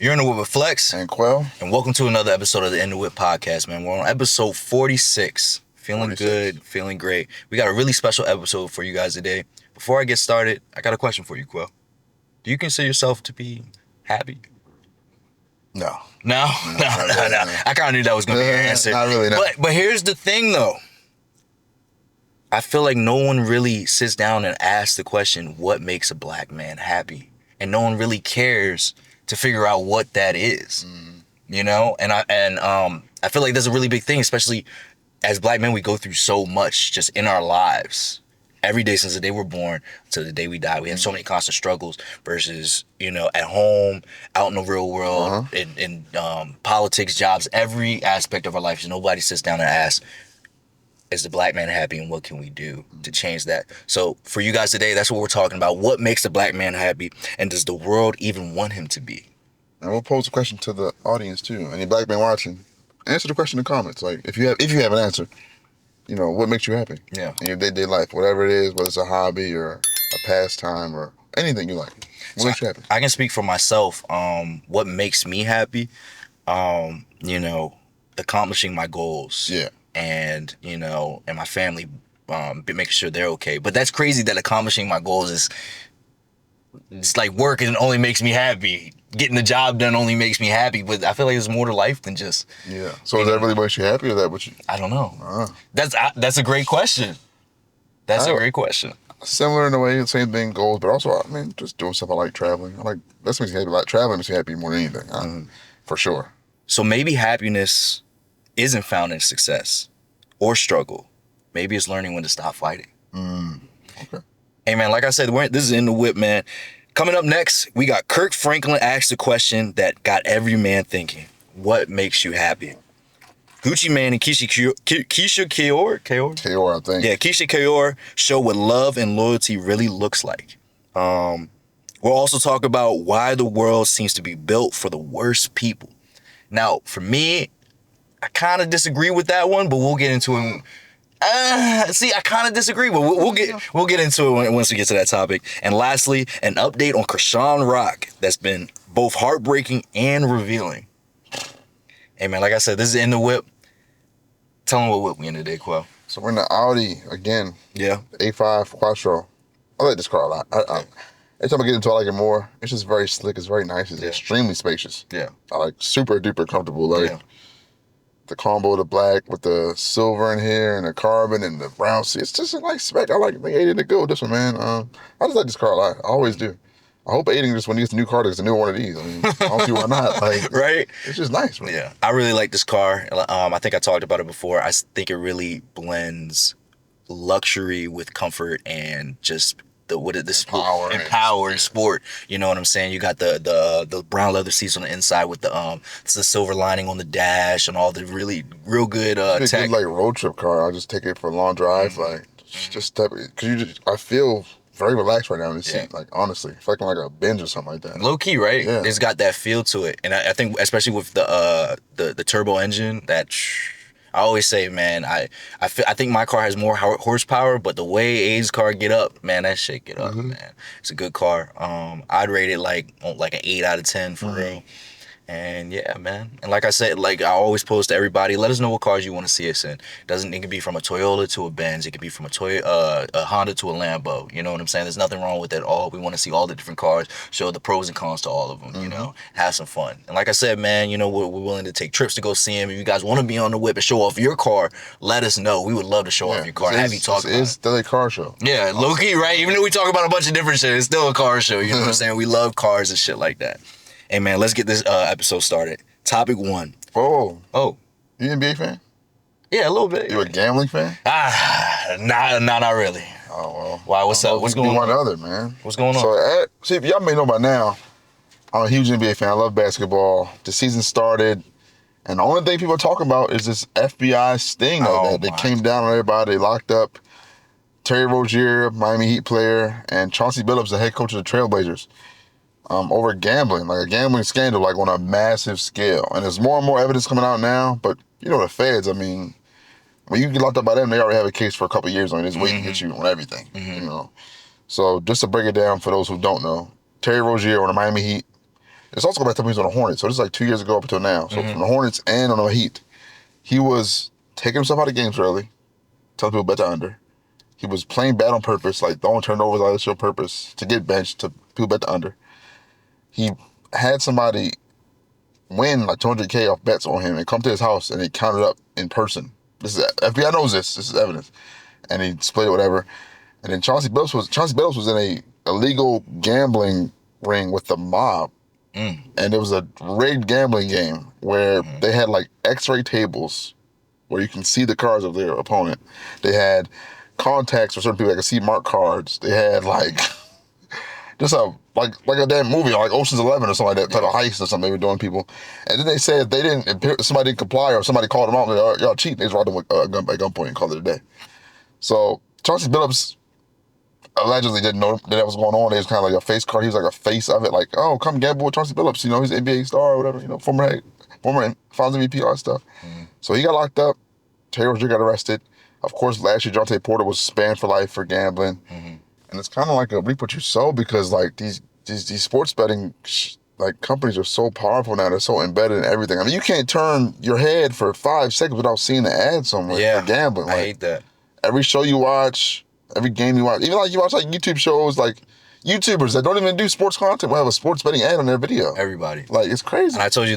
You're in the Whip with Flex. And Quell. And welcome to another episode of the In the Whip podcast, man. We're on episode 46. Feeling 46. Good, feeling great. We got a really special episode for you guys today. Before I get started, I got a question for you, Quell. Do you consider yourself to be happy? No. No. I kind of knew that was going to be your answer. Not really, no. But here's the thing, though. I feel like no one really sits down and asks the question, what makes a black man happy? And no one really cares to figure out what that is, you know? And I feel like that's a really big thing, especially as black men. We go through so much just in our lives. Every day since the day we're born to the day we die, we have so many constant struggles versus, you know, at home, out in the real world, in politics, jobs, every aspect of our life. Nobody sits down and asks, is the black man happy and what can we do to change that? So for you guys today, that's what we're talking about. What makes the black man happy, and does the world even want him to be? And we'll pose a question to the audience too. Any black man watching, answer the question in the comments. Like if you have an answer, you know, what makes you happy? Yeah. In your day-to-day life, whatever it is, whether it's a hobby or a pastime or anything you like. What makes you happy? I can speak for myself. What makes me happy, you know, accomplishing my goals. Yeah. And, you know, and my family, making sure they're okay. But that's crazy that accomplishing my goals is, it's like work and only makes me happy. Getting the job done only makes me happy. But I feel like there's more to life than just. Yeah. So is that really makes you happy, or is that what you? I don't know. That's a great question. That's a great question. Similar in a way, same thing, goals, but also, I mean, just doing stuff I like, traveling. That's makes me happy. Like traveling makes me happy more than anything, for sure. So maybe happiness isn't found in success or struggle. Maybe it's learning when to stop fighting. Okay. Hey, man, like I said, this is In the Whip, man. Coming up next, we got Kirk Franklin asked a question that got every man thinking. What makes you happy? Gucci Mane and Keyshia Ka'oir, I think. Yeah, Keyshia Ka'oir show what love and loyalty really looks like. We'll also talk about why the world seems to be built for the worst people. Now, for me, I kind of disagree with that one, but we'll get into it. I kind of disagree, but we'll get into it once we get to that topic. And lastly, an update on Chrisean Rock that's been both heartbreaking and revealing. Hey, man, like I said, this is In the Whip. Tell them what whip we in today, Quell. So we're in the Audi again. Yeah. A5 Quattro. I like this car a lot. Every time I get into it, I like it more. It's just very slick. It's very nice. It's extremely spacious. Yeah. I like super duper comfortable. Like the combo of the black with the silver in here and the carbon and the brown seat. It's just a nice spec. I like it. They ate it to go with this one, man. I just like this car a lot. I always do. I hope Aiden just when he gets a new car, there's a new one of these. I mean, I don't see why not. Like, right? It's just nice, man. Yeah. I really like this car. I think I talked about it before. I think it really blends luxury with comfort and just power and sport. You know what I'm saying? You got the brown leather seats on the inside with the silver lining on the dash and all the real good it's tech. Good, like road trip car. I just take it for a long drive, like just type because I feel very relaxed right now in this seat. Like honestly, I feel like I'm like a binge or something like that. Low key, right? Yeah. It's got that feel to it, and I think especially with the turbo engine that. I always say, man, I think my car has more horsepower, but the way A's car get up, man, that shit get up, man. It's a good car. I'd rate it like an 8 out of 10 for real. And yeah, man. And like I said, like I always post to everybody, let us know what cars you want to see us in. It can be from a Toyota to a Benz. It can be from a Honda to a Lambo. You know what I'm saying? There's nothing wrong with it at all. We want to see all the different cars, show the pros and cons to all of them, you know, have some fun. And like I said, man, you know, we're willing to take trips to go see them. If you guys want to be on the whip and show off your car, let us know. We would love to show off your car and have you talk about it. It's still a car show. Yeah, low key, right? Even though we talk about a bunch of different shit, it's still a car show. You know what I'm saying? We love cars and shit like that. Hey, man, let's get this episode started. Topic 1. Oh. You an NBA fan? Yeah, a little bit. You a gambling fan? Not really. Oh, well. Why, what's up? What's going on? One other, man. What's going on? So, see, y'all may know by now, I'm a huge NBA fan. I love basketball. The season started, and the only thing people are talking about is this FBI sting that came down on everybody. They locked up Terry Rozier, Miami Heat player, and Chauncey Billups, the head coach of the Trailblazers. Over gambling, like a gambling scandal, like on a massive scale. And there's more and more evidence coming out now, but you know the feds, I mean, when you get locked up by them, they already have a case for a couple of years on it. It's waiting to get you on everything, you know. So just to break it down for those who don't know, Terry Rozier on the Miami Heat It's also going back to when he was on the Hornets. So this is like 2 years ago up until now. So from the Hornets and on the Heat, he was taking himself out of games early, telling people bet the under. He was playing bad on purpose, like throwing turnovers out of show purpose to get benched, to people bet the under. He had somebody win like $200K off bets on him and come to his house and he counted up in person. This is FBI knows this. This is evidence. And he split it, whatever. And then Chauncey Billups was in a illegal gambling ring with the mob. And it was a rigged gambling game where they had like X-ray tables where you can see the cards of their opponent. They had contacts for certain people that could see marked cards. They had like just like a damn movie, like Ocean's 11 or something like that, type of heist or something they were doing people. And then they said if somebody didn't comply or somebody called them out, like, y'all cheating, they just robbed them with a gun by gunpoint and called it a day. So Chauncey Billups allegedly didn't know that was going on. It was kind of like a face card. He was like a face of it, like, oh, come gamble with Chauncey Billups. You know, he's an NBA star or whatever, you know, former Finals MVP, all that stuff. So he got locked up. Terry Rozier got arrested. Of course, last year, Jonte Porter was banned for life for gambling. And it's kind of like a reap what you sow, because like these sports betting like companies are so powerful now. They're so embedded in everything. I mean, you can't turn your head for 5 seconds without seeing the ad somewhere for gambling. Like, I hate that. Every show you watch, every game you watch, even like you watch like YouTube shows, like YouTubers that don't even do sports content will have a sports betting ad on their video. Everybody. Like, it's crazy. And I told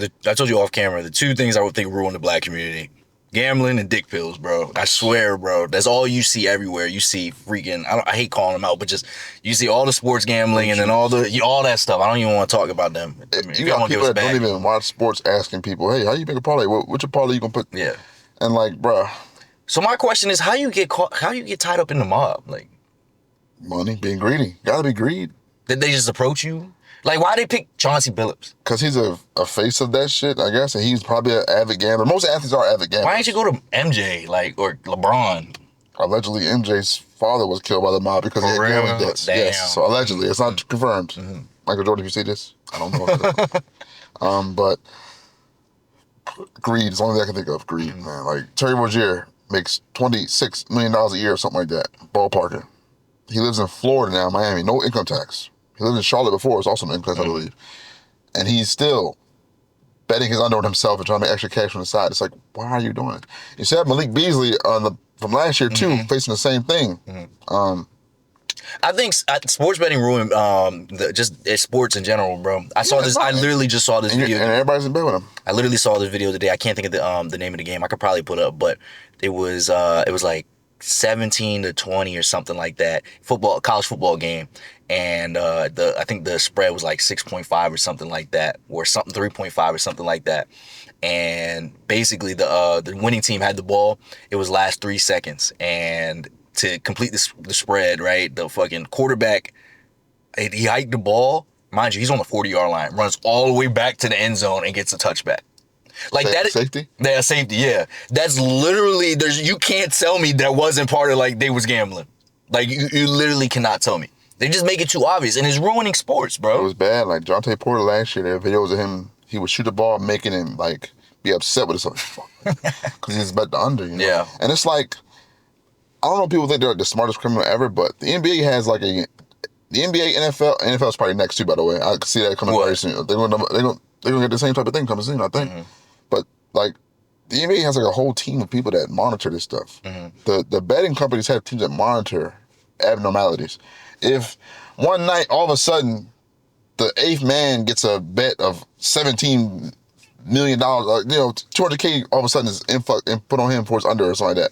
you off camera, the two things I would think ruin the black community: gambling and dick pills, bro. I swear, bro. That's all you see everywhere. You see freaking, I hate calling them out, but just, you see all the sports gambling and then all that stuff. I don't even want to talk about them. I mean, you got people that don't even watch sports asking people, hey, how you make a parlay? Which parlay you gonna put? Yeah. And like, bro. So my question is, how you get tied up in the mob? Like, money, being greedy. Gotta be greed. Did they just approach you? Like, why they pick Chauncey Billups? Because he's a face of that shit, I guess, and he's probably an avid gambler. Most athletes are avid gamblers. Why didn't you go to MJ, like, or LeBron? Allegedly, MJ's father was killed by the mob because he had gambling debts. Damn. Yes, so allegedly. It's not confirmed. Michael Jordan, if you see this, I don't know. But greed is the only thing I can think of. Greed, man. Like, Terry Rozier makes $26 million a year or something like that, ballparking. He lives in Florida now, Miami, no income tax. He lived in Charlotte before, it's also no income tax, I believe. And he's still betting his under on himself and trying to make extra cash on the side. It's like, why are you doing it? You said Malik Beasley from last year too, facing the same thing. I think sports betting ruined sports in general, bro. I literally just saw this video. And everybody's in bed with him. I literally saw this video today. I can't think of the name of the game. I could probably put it up, but it was like 17-20 or something like that. College football game. And I think the spread was like 6.5 or something like that, or something 3.5 or something like that. And basically the winning team had the ball. It was last 3 seconds, and to complete the spread, right, the fucking quarterback, he hiked the ball. Mind you, he's on the 40-yard line, runs all the way back to the end zone and gets a touchback. Like that. Safety? Yeah, safety, yeah. That's literally, you can't tell me that wasn't part of, like, they was gambling. Like, you literally cannot tell me. They just make it too obvious, and it's ruining sports, bro. It was bad. Like, Jonte Porter last year, there were videos of him, he would shoot the ball, making him, like, be upset with himself. Because he's bet the under, you know? Yeah. And it's like, I don't know if people think they're like the smartest criminal ever, but the NBA has like the NBA, NFL is probably next too, by the way. I can see that coming very soon. They're gonna get the same type of thing coming soon, I think. But like, the NBA has like a whole team of people that monitor this stuff. The betting companies have teams that monitor abnormalities. If one night all of a sudden the 8th man gets a bet of $17 million, $200K all of a sudden is put on him for his under or something like that.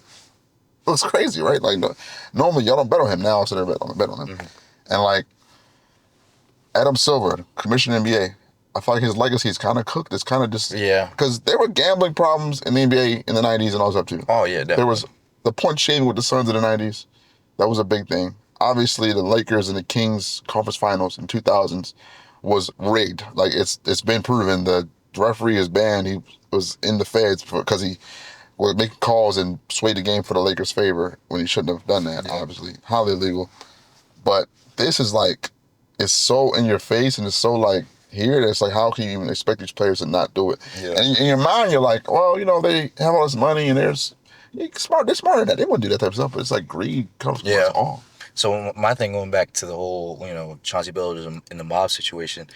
It was crazy, right? Like, normally y'all don't bet on him. Now so they're bet on him. And like, Adam Silver, commissioner of the NBA, I feel like his legacy is kind of cooked. It's kind of just, because there were gambling problems in the NBA in the 90s and all that too. Oh yeah, definitely. There was the point shaving with the Suns in the 90s. That was a big thing. Obviously, the Lakers and the Kings conference finals in 2000s was rigged. Like, it's been proven. The referee is banned. He was in the feds because he was making calls and swayed the game for the Lakers' favor when he shouldn't have done that, obviously. Highly illegal. But this is like, it's so in your face and it's so like here that it's like, how can you even expect these players to not do it? Yeah. And in your mind, you're like, well, they have all this money and they're smarter than that. They wouldn't do that type of stuff, but it's like greed comes from us all. So my thing, going back to the whole, Chauncey Billups in the mob situation,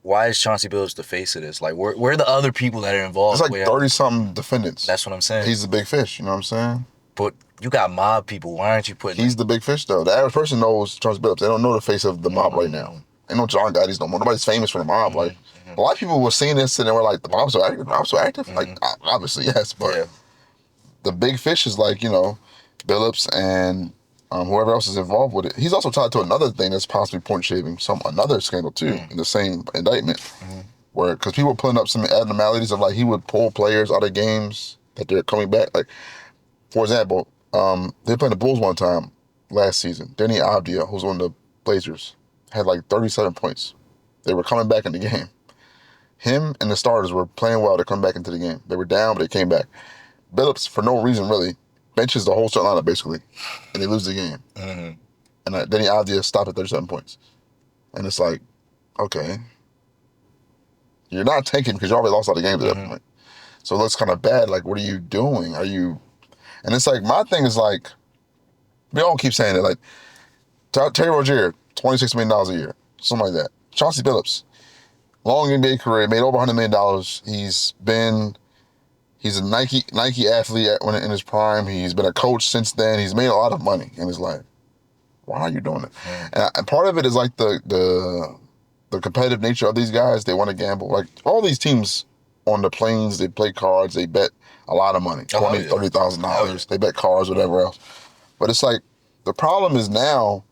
why is Chauncey Billups the face of this? Like, where are the other people that are involved? It's like 30-something defendants. That's what I'm saying. He's the big fish, you know what I'm saying? But you got mob people. Why aren't you putting... He's the big fish, though. The average person knows Chauncey Billups. They don't know the face of the mob right now. Ain't no John Gotti's no more. Nobody's famous for the mob. Like, a lot of people were seeing this and they were like, the mob's so active? The mob's so active? Like, obviously, yes, but the big fish is like, you know, Billups and whoever else is involved with it. He's also tied to another thing that's possibly point shaving, another scandal too, in the same indictment, where because people were putting up some abnormalities of like he would pull players out of games that they're coming back. Like, for example, they played the Bulls one time last season. Denny Avdia, who's on the Blazers, had like 37 points. They were coming back in the game. Him and the starters were playing well to come back into the game. They were down, but they came back. Billups, for no reason really, benches the whole starting lineup basically, and they lose the game. And Denny Avdia stopped at 37 points. And it's like, okay, you're not tanking because you already lost all the games at that point. So it looks kind of bad. Like, what are you doing? And it's like, my thing is like, we all keep saying it, like, Terry Rozier, $26 million a year, something like that. Chauncey Billups, long NBA career, made over $100 million. He's a Nike athlete in his prime. He's been a coach since then. He's made a lot of money in his life. Why are you doing it? And part of it is like the competitive nature of these guys. They want to gamble. Like, all these teams on the planes, they play cards, they bet a lot of money, $20,000, $30,000. They bet cars, whatever else. But it's like, the problem is now,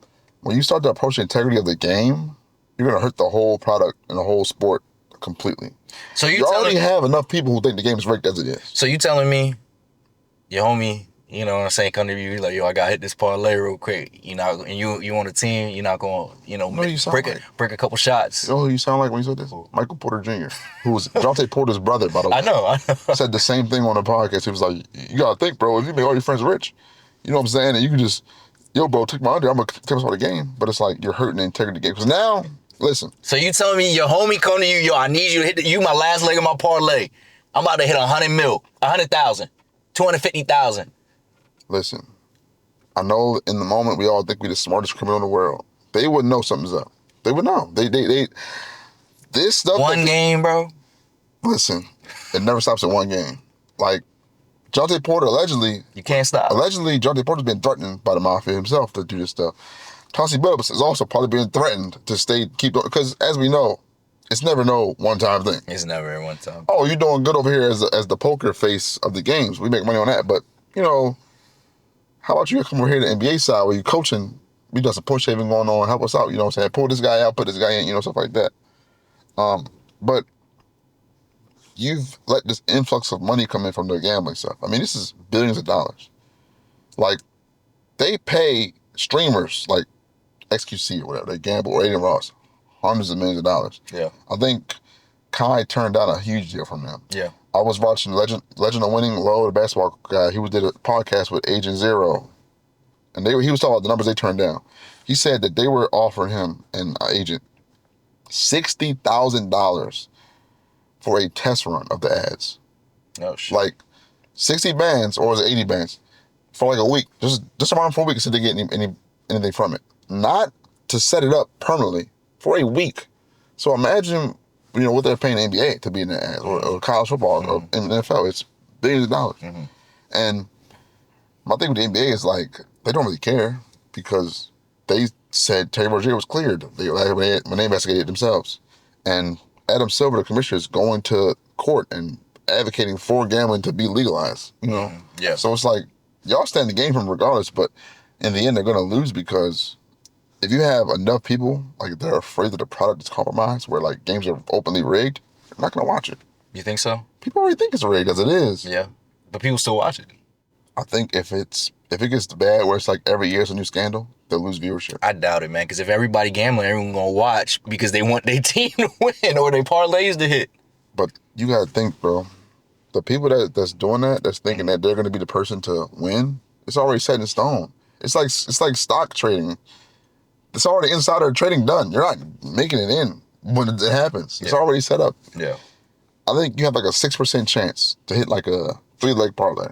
when you start to approach the integrity of the game, you're going to hurt the whole product and the whole sport completely. So you already have enough people who think the game is rigged as it is. So you telling me, your homie, you know what I'm saying, come to you, like, yo, I got to hit this parlay real quick, you know, and you on the team, you're not going to, you know, break a couple shots. You know who you sound like when you said this? Michael Porter Jr., who was Jonte Porter's brother, by the way. I know. Said the same thing on the podcast. He was like, you got to think, bro, if you make all your friends rich, you know what I'm saying, and you can just, yo, bro, take my under, I'm going to take us all the game. But it's like, you're hurting the integrity of the game. Because now, listen. So you telling me your homie come to you, yo, I need you to hit you my last leg of my parlay. I'm about to hit 100 mil, 100,000, 250,000. Listen, I know in the moment we all think we're the smartest criminal in the world. They wouldn't know something's up. They would know. This stuff. One game, bro. Listen, it never stops at one game. Like, Jonte Porter allegedly. You can't stop. Allegedly, Jonte Porter's been threatened by the mafia himself to do this stuff. Chauncey Billups is also probably being threatened to keep doing, because as we know, it's never no one-time thing. It's never a one-time. Oh, you're doing good over here as the poker face of the games. We make money on that, but, you know, how about you come over here to the NBA side where you're coaching, we done some push shaving going on, help us out, you know what I'm saying? Pull this guy out, put this guy in, you know, stuff like that. But you've let this influx of money come in from the gambling stuff. I mean, this is billions of dollars. Like, they pay streamers like XQC or whatever, they gamble, or Aiden Ross, hundreds of millions of dollars. Yeah. I think Kai turned down a huge deal from them. Yeah. I was watching Legend of Winning, Low, the basketball guy. He did a podcast with Agent Zero, and he was talking about the numbers they turned down. He said that they were offering him an agent $60,000 for a test run of the ads. Oh shit! Like 60 bands, or was it 80 bands, for like a week, just around for a week, to see if they get anything from it. Not to set it up permanently, for a week. So imagine, you know, what they're paying the NBA to be in the ads, or college football, or in the NFL. It's billions of dollars. And my thing with the NBA is like, they don't really care, because they said Terry Rozier was cleared when they investigated it themselves. And Adam Silver, the commissioner, is going to court and advocating for gambling to be legalized. You know? Yeah. So it's like, y'all stand the game from regardless, but in the end, they're going to lose, because if you have enough people, like, they're afraid that the product is compromised, where, like, games are openly rigged, they're not going to watch it. You think so? People already think it's rigged as it is. Yeah. But people still watch it. I think if it gets bad where it's like every year it's a new scandal, they'll lose viewership. I doubt it, man, because if everybody gambling, everyone going to watch because they want their team to win or their parlays to hit. But you got to think, bro. The people that's doing that, that's thinking that they're going to be the person to win, it's already set in stone. It's like stock trading. It's already insider trading done. You're not making it in when it happens. It's already set up. Yeah. I think you have like a 6% chance to hit like a 3-leg parlay.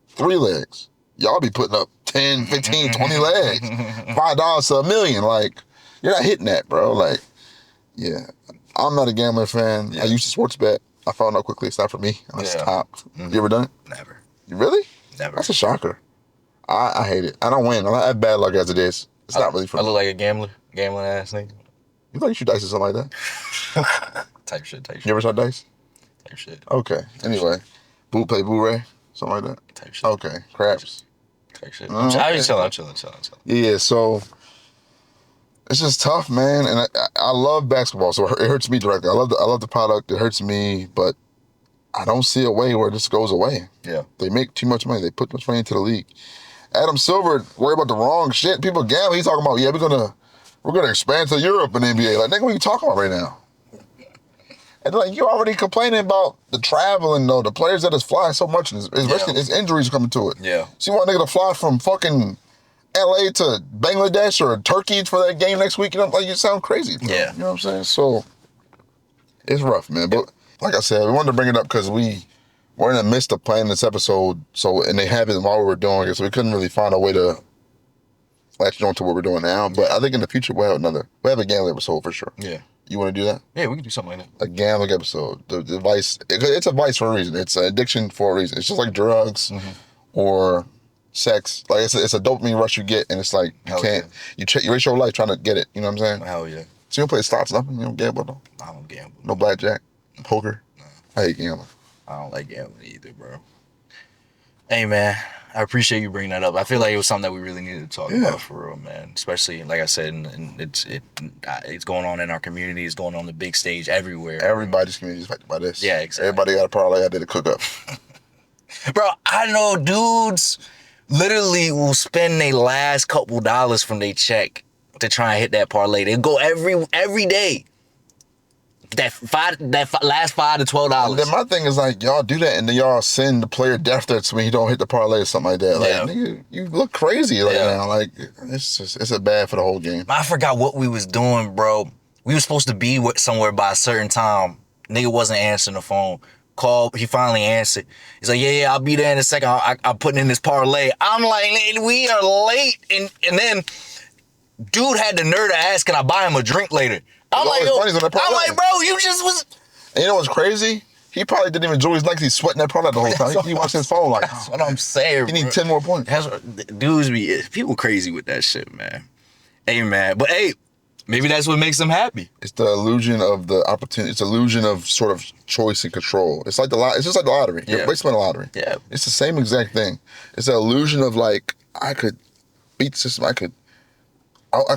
3 legs. Y'all be putting up 10, 15, 20 legs. $5 to $1 million. Like, you're not hitting that, bro. Like, yeah. I'm not a gambling fan. I used to sports bet. I found out quickly it's not for me. I stopped. You ever done it? Never. You really? Never. That's a shocker. I hate it. I don't win. I have bad luck as it is. It's not really for me. I look like a gambling ass nigga. You think you should dice or something like that? Type shit. You ever shot dice? Type shit. Okay. Anyway. Play Blu-ray? Something like that? Type shit. Okay. Craps. Type shit. I'm chilling. Yeah, so it's just tough, man. And I love basketball, so it hurts me directly. I love the product. It hurts me, but I don't see a way where this goes away. Yeah. They make too much money. They put too much money into the league. Adam Silver worried about the wrong shit. People gamble. He's talking about, we're gonna expand to Europe in the NBA. Like, nigga, what are you talking about right now? And like, you're already complaining about the travel and the players that is flying so much, and his injuries are coming to it. Yeah. So you want a nigga to fly from fucking LA to Bangladesh or Turkey for that game next week? You sound crazy, bro. Yeah. You know what I'm saying? So it's rough, man. But like I said, we wanted to bring it up because we're in the midst of planning this episode, and they have it while we were doing it, so we couldn't really find a way to latch on to what we're doing now. But I think in the future we'll have a gambling episode for sure. Yeah. You want to do that? Yeah, we can do something like that. A gambling episode. The vice. It's a vice for a reason. It's an addiction for a reason. It's just like drugs or sex. Like it's a dopamine rush you get, and it's like you waste your life trying to get it. You know what I'm saying? Hell yeah. So you don't play slots, nothing? You don't gamble though? I don't gamble. No blackjack, poker. No. I hate gambling. I don't like gambling either, bro. Hey, man, I appreciate you bringing that up. I feel like it was something that we really needed to talk about for real, man. Especially, like I said, and it's going on in our community. It's going on the big stage everywhere. Everybody's community is affected by this. Yeah, exactly. Everybody got a parlay. I did a cook up. Bro, I know dudes literally will spend their last couple dollars from their check to try and hit that parlay. They go every day. That last $5 to $12. And then my thing is like, y'all do that and then y'all send the player death threats when he don't hit the parlay or something like that. Like, nigga, you look crazy right now. Like, it's a bad for the whole game. I forgot what we was doing, bro. We were supposed to be somewhere by a certain time. Nigga wasn't answering the phone. Called, he finally answered. He's like, yeah, I'll be there in a second. I'm putting in this parlay. I'm like, we are late. And then dude had the nerve to ask, can I buy him a drink later? I'm like, bro, you just was. And you know what's crazy? He probably didn't even enjoy his night. He's sweating that product the whole time. He watched his phone like, that's what I'm saying. He need 10 more points. Dudes people crazy with that shit, man. Hey, man. But hey, maybe that's what makes them happy. It's the illusion of the opportunity. It's the illusion of sort of choice and control. It's like it's just like the lottery. You're basically the lottery. Yeah. It's the same exact thing. It's the illusion of like, I could beat the system. I could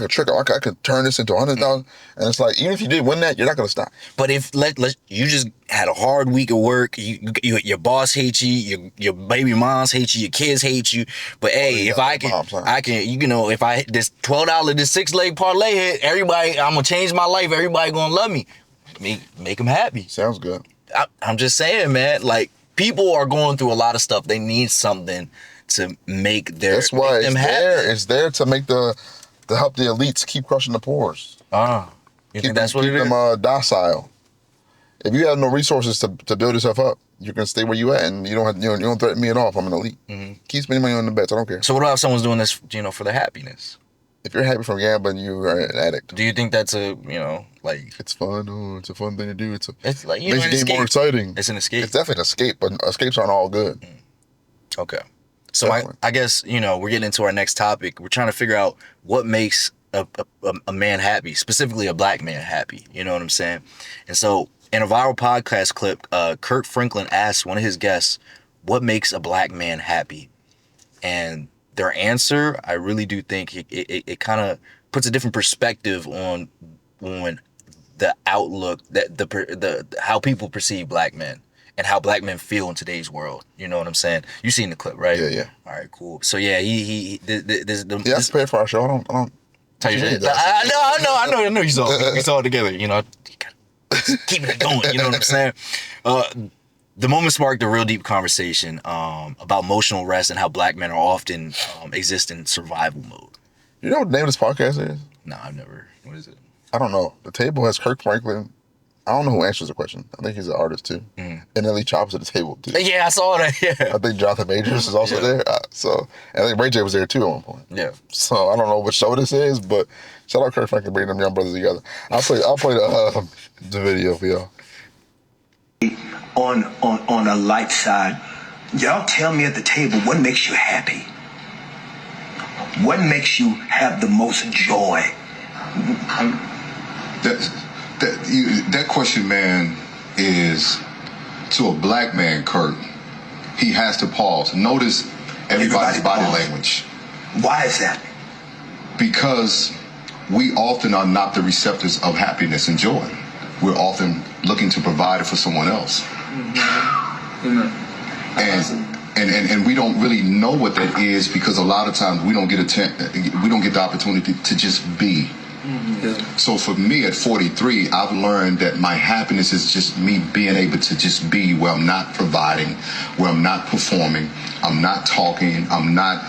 trick him. I could turn this into 100,000. And it's like, even if you did win that, you're not gonna stop. But if you just had a hard week of work, your boss hates you, your baby moms hate you, your kids hate you. But hey, if I can, if I hit this $12, this 6-leg parlay hit, everybody, I'm gonna change my life. Everybody gonna love me. Make them happy. Sounds good. I'm just saying, man. Like, people are going through a lot of stuff. They need something to make them happy. It's there to make to help the elites keep crushing the poors. You think that's what it is? Keep them docile. If you have no resources to build yourself up, you can stay where you at, and you don't threaten me at all if I'm an elite. Keep spending money on the bets. I don't care. So what about if someone's doing this, for their happiness? If you're happy from gambling, you are an addict. Do you think that's it's fun? Oh, it's a fun thing to do. It's like makes the game more exciting. It's an escape. It's definitely an escape, but escapes aren't all good. Okay. So I guess, we're getting into our next topic. We're trying to figure out what makes a man happy, specifically a black man happy. You know what I'm saying? And so in a viral podcast clip, Kirk Franklin asked one of his guests, what makes a black man happy? And their answer, I really do think it kind of puts a different perspective on the outlook, that how people perceive black men. And how black men feel in today's world. You know what I'm saying? You seen the clip, right? Yeah. All right, cool. So yeah, that's paid for our show. I don't tell you shit. I know you saw it. We saw it together. Keeping it going. You know what I'm saying? The moment sparked a real deep conversation about emotional rest and how black men are often exist in survival mode. You know what the name of this podcast is? No, I've never. What is it? I don't know. The table has Kirk Franklin. I don't know who answers the question. I think he's an artist too. And Ellie Chops at the table too. Yeah, I saw that. Yeah. I think Jonathan Majors is also there. So, and I think Ray J was there too at one point. Yeah. So I don't know what show this is, but shout out Kirk Franklin bringing them young brothers together. I'll play the video for y'all. On a light side, y'all tell me at the table what makes you happy. What makes you have the most joy? That question, man, is to a black man, Kirk. He has to pause. Notice everybody's body language. Why is that? Because we often are not the receptors of happiness and joy. We're often looking to provide it for someone else. Mm-hmm. And we don't really know what that is because a lot of times we don't get the opportunity to just be. Mm-hmm. So for me at 43, I've learned that my happiness is just me being able to just be where I'm not providing, where I'm not performing, I'm not talking, I'm not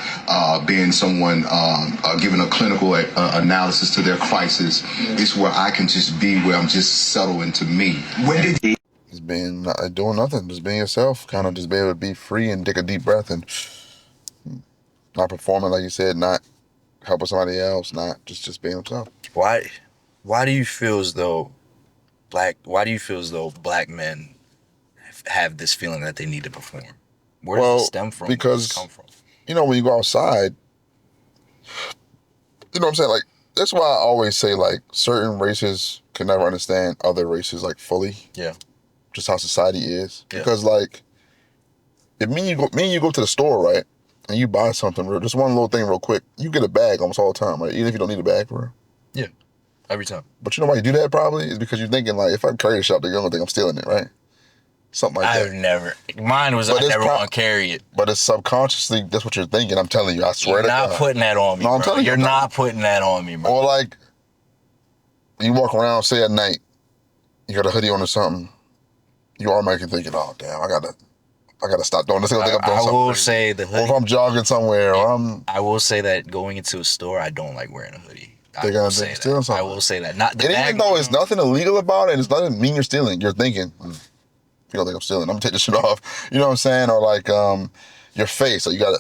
being someone giving a clinical analysis to their crisis. Mm-hmm. It's where I can just be where I'm just settled into me. When did he? Just being doing nothing, just being yourself, kind of just be able to be free and take a deep breath and not performing like you said, not helping somebody else, not just being himself. Why do you feel as though black men have this feeling that they need to perform? Where does it stem from? Because, where does it come from? When you go outside, you know what I'm saying? Like, that's why I always say, like, certain races can never understand other races, like, fully. Yeah. Just how society is. Yeah. Because, like, if me and you go to the store, right, and you buy something, just one little thing real quick, you get a bag almost all the time, right? Even if you don't need a bag for it. Yeah. Every time. But you know why you do that probably? Is because you're thinking, like, if I carry the shop, they're going to think I'm stealing it, right? Something like that. I've never. Mine was I never want to carry it. But it's subconsciously, that's what you're thinking. I'm telling you. I swear to God. You're not putting that on me, No, I'm telling you. You're not putting that on me, bro. Or like, you walk around, say at night, you got a hoodie on or something, you automatically thinking, oh, damn, I gotta stop doing this. I will say the hoodie. Or if I'm jogging somewhere, I will say that going into a store, I don't like wearing a hoodie. They're gonna think stealing something. I will say that. Not the and bag. Even though it's nothing illegal about it, it doesn't mean you're stealing. You're thinking, you don't think I'm stealing, I'm gonna take this shit off. You know what I'm saying? Or like your face. So you gotta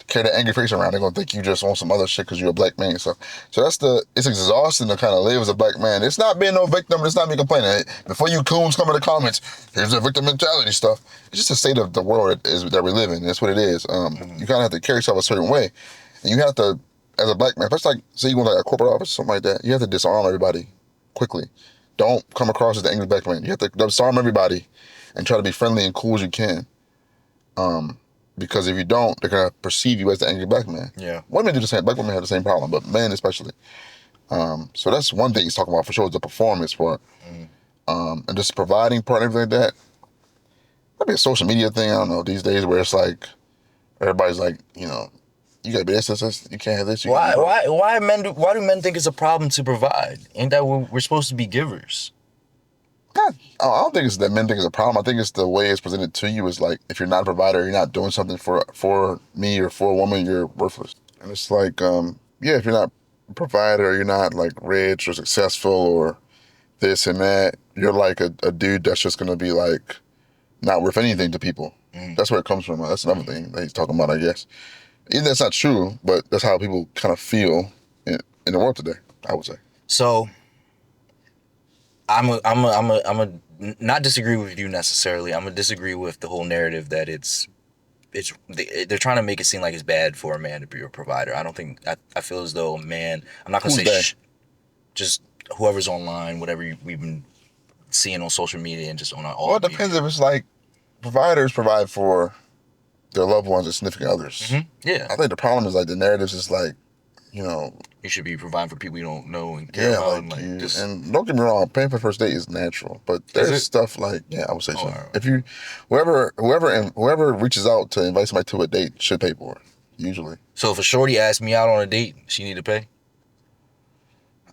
carry that angry face around. They're gonna think you just want some other shit because you're a black man. So it's exhausting to kind of live as a black man. It's not being no victim. It's not me complaining. Before you coons come in the comments, here's the victim mentality stuff. It's just a state of the world that we live in. That's what it is. You kind of have to carry yourself a certain way. And you have to, as a black man, especially like, say you go to like a corporate office or something like that, you have to disarm everybody quickly. Don't come across as the angry black man. You have to disarm everybody and try to be friendly and cool as you can. Because if you don't, they're gonna perceive you as the angry black man. Yeah. Women do the same. Black women have the same problem, but men especially. So that's one thing he's talking about for sure, is the performance part. And just providing part and everything like that. That'd be a social media thing, I don't know, these days where it's like, everybody's like, you gotta be this, you can't have this. Why do men think it's a problem to provide? Ain't that we're supposed to be givers? I don't think it's that men think it's a problem. I think it's the way it's presented to you is like, if you're not a provider, you're not doing something for me or for a woman, you're worthless. And it's like, if you're not a provider, you're not like rich or successful or this and that, you're like a dude that's just gonna be like not worth anything to people. That's where it comes from. That's another thing that he's talking about, I guess. Even that's not true, but that's how people kind of feel in the world today, I would say. So I'm a not disagree with you necessarily. I'm gonna disagree with the whole narrative that they're trying to make it seem like it's bad for a man to be a provider. I don't think I feel as though a man. I'm not gonna say just whoever's online, whatever we've been seeing on social media and just on all. Well, it depends if it's like providers provide for their loved ones and significant others. Mm-hmm. Yeah, I think the problem is like the narratives is like, you should be providing for people you don't know and care about. And don't get me wrong, paying for first date is natural, but there's stuff like, I would say so. Right. If you, whoever reaches out to invite somebody to a date should pay for it, usually. So if a shorty asks me out on a date, she need to pay?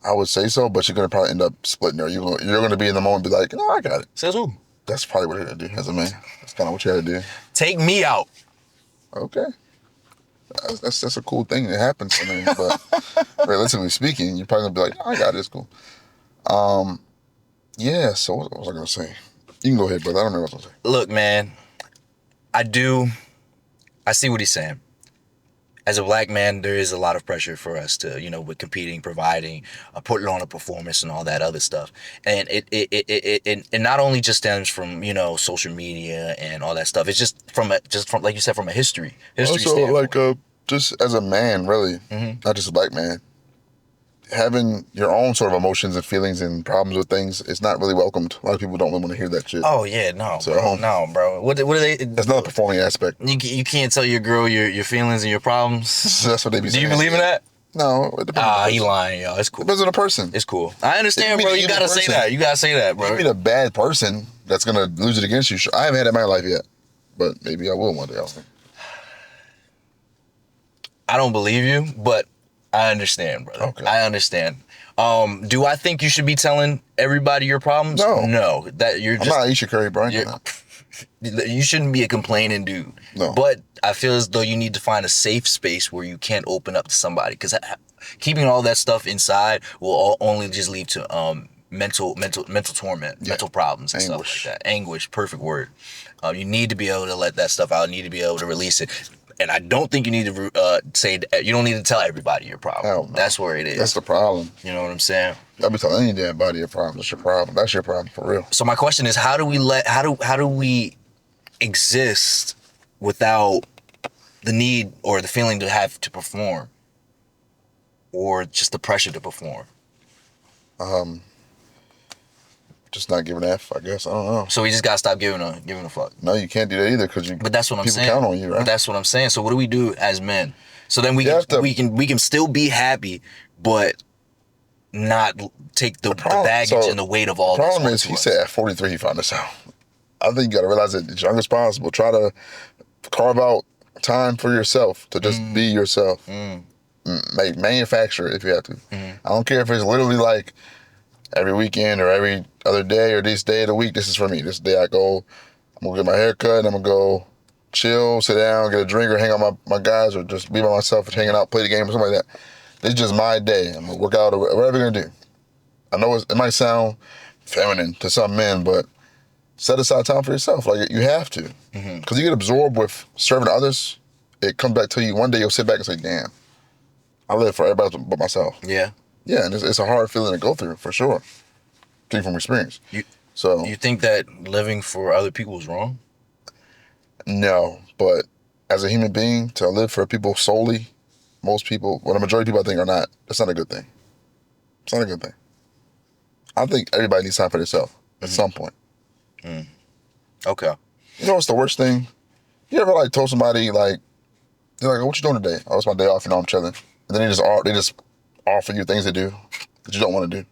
I would say so, but you're gonna probably end up splitting her. You're gonna be in the moment, and be like, no, I got it. Says who? That's probably what you're gonna do as a man. That's kind of what you gotta do. Take me out. Okay. That's a cool thing that happens to me, but realistically speaking, you're probably gonna be like, I got it, it's cool. So what was I gonna say? You can go ahead, brother. I don't know what I was gonna say. Look, man, I see what he's saying. as a black man, there is a lot of pressure for us to, with competing, providing, putting on a performance and all that other stuff. And it not only just stems from, social media and all that stuff. It's just from like you said, from a history Also, standpoint. like, just as a man, really, not just a black man, having your own sort of emotions and feelings and problems with things is not really welcomed. A lot of people don't really want to hear that shit. Oh yeah, no, So, bro, no, bro. What are they? That's another performing aspect. You can't tell your girl your feelings and your problems. That's what they be Do saying. you believe in that? No, it depends on the He person. lying, y'all. It's cool. Depends on the person. It's cool. I understand, bro. You gotta say that. You gotta say that, bro. You mean a bad person that's gonna lose it against you. I haven't had that in my life yet, but maybe I will one day. I don't believe you, but I understand, brother. Okay. I understand. Do I think you should be telling everybody your problems? No. That you're just. I'm not Aisha Curry, Brian. You shouldn't be a complaining dude. No. But I feel as though you need to find a safe space where you can't open up to somebody, because keeping all that stuff inside will only just lead to mental torment, mental problems and Anguish. stuff like that. Anguish, perfect word. You need to be able to let that stuff out. You need to be able to release it. And I don't think you need to you don't need to tell everybody your problem. Hell no. That's where it is. That's the problem. You know what I'm saying? I'll be telling any damn body your problem. That's your problem. That's your problem for real. So my question is, how do we exist without the need or the feeling to have to perform, or just the pressure to perform? Just not giving a F, I guess. I don't know. So we just gotta stop giving a fuck. No, you can't do that either, because But that's what I'm saying. People count on you, right? But that's what I'm saying. So what do we do as men? So then we can still be happy, but not take the baggage and the weight of all the this. problem is, he said at 43 he found this out. I think you got to realize that as young as possible. Try to carve out time for yourself to just be yourself. Manufacture it if you have to. I don't care if it's literally like every weekend or every other day or this day of the week. This is for me. This day I'm gonna get my hair cut and I'm gonna go chill, sit down, get a drink, or hang out with my guys, or just be by myself and hanging out, play the game or something like that. This is just my day. I'm gonna work out or whatever you're gonna do. I know it might sound feminine to some men, but set aside time for yourself. Like, you have to. Because you get absorbed with serving others, it comes back to you. One day you'll sit back and say, damn, I live for everybody but myself. Yeah. Yeah, and it's a hard feeling to go through, for sure. Speaking from experience. You think that living for other people is wrong? No, but as a human being, to live for people solely, most people, well, the majority of people I think are not, that's not a good thing. It's not a good thing. I think everybody needs time for themselves at some point. Okay. You know what's the worst thing? You ever like told somebody, like, they're like, what you doing today? Oh, it's my day off, I'm chilling. And then they just offer you things to do that you don't want to do.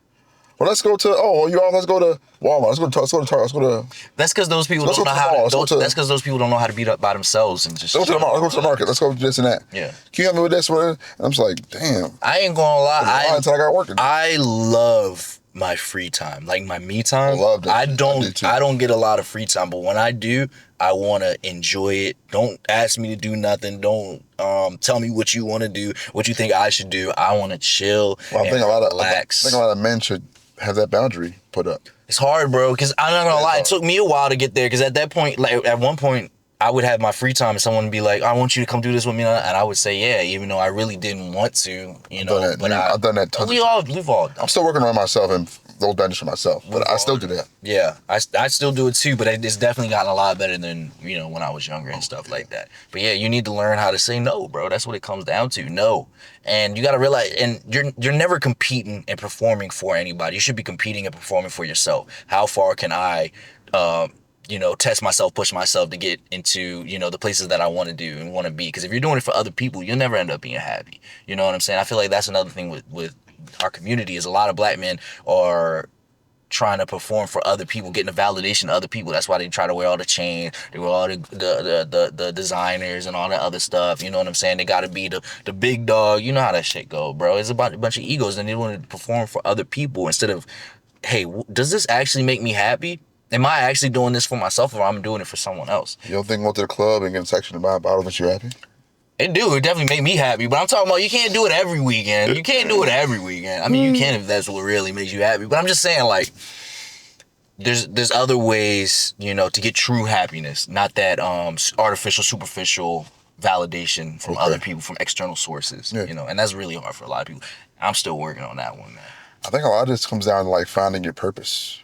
Well, let's go to, let's go to Walmart, let's go to Target, let's go to... That's because those people don't know how to, that's because those people don't know how to beat up by themselves and just... Let's go to the market, let's go to this and that. Yeah. Can you help me with this? And I'm just like, damn. I ain't gonna lie. Until I got working. I love my free time, like my me time. I love that. I don't get a lot of free time, but when I do, I want to enjoy it. Don't ask me to do nothing. Don't tell me what you want to do, what you think I should do. I want to chill and relax. I think a lot of men should have that boundary put up. It's hard, bro, because I'm not gonna lie. It took me a while to get there, because at that point, like at one point, I would have my free time and someone would be like, I want you to come do this with me. And I would say, yeah, even though I really didn't want to, I've done that tons of times. I'm still working on myself and those boundaries for myself, but I still do that. Yeah, I still do it too, but it's definitely gotten a lot better than, when I was younger and stuff like that. But yeah, you need to learn how to say no, bro. That's what it comes down to, no. And you got to realize, and you're never competing and performing for anybody. You should be competing and performing for yourself. How far can I, test myself, push myself to get into, the places that I want to do and want to be. Because if you're doing it for other people, you'll never end up being happy. You know what I'm saying? I feel like that's another thing with our community, is a lot of black men are trying to perform for other people, getting the validation of other people. That's why they try to wear all the chains, they wear all the designers and all that other stuff. You know what I'm saying? They got to be the big dog. You know how that shit go, bro. It's about a bunch of egos, and they want to perform for other people instead of, hey, does this actually make me happy? Am I actually doing this for myself, or I'm doing it for someone else? You don't think going to the club and getting sectioned to buy a bottle makes you happy? It definitely make me happy, but I'm talking about you can't do it every weekend. You can't do it every weekend. I mean, you can if that's what really makes you happy, but I'm just saying, like, there's other ways, to get true happiness, not that artificial, superficial validation from other people, from external sources, Yeah. you know, and that's really hard for a lot of people. I'm still working on that one, man. I think a lot of this comes down to like finding your purpose,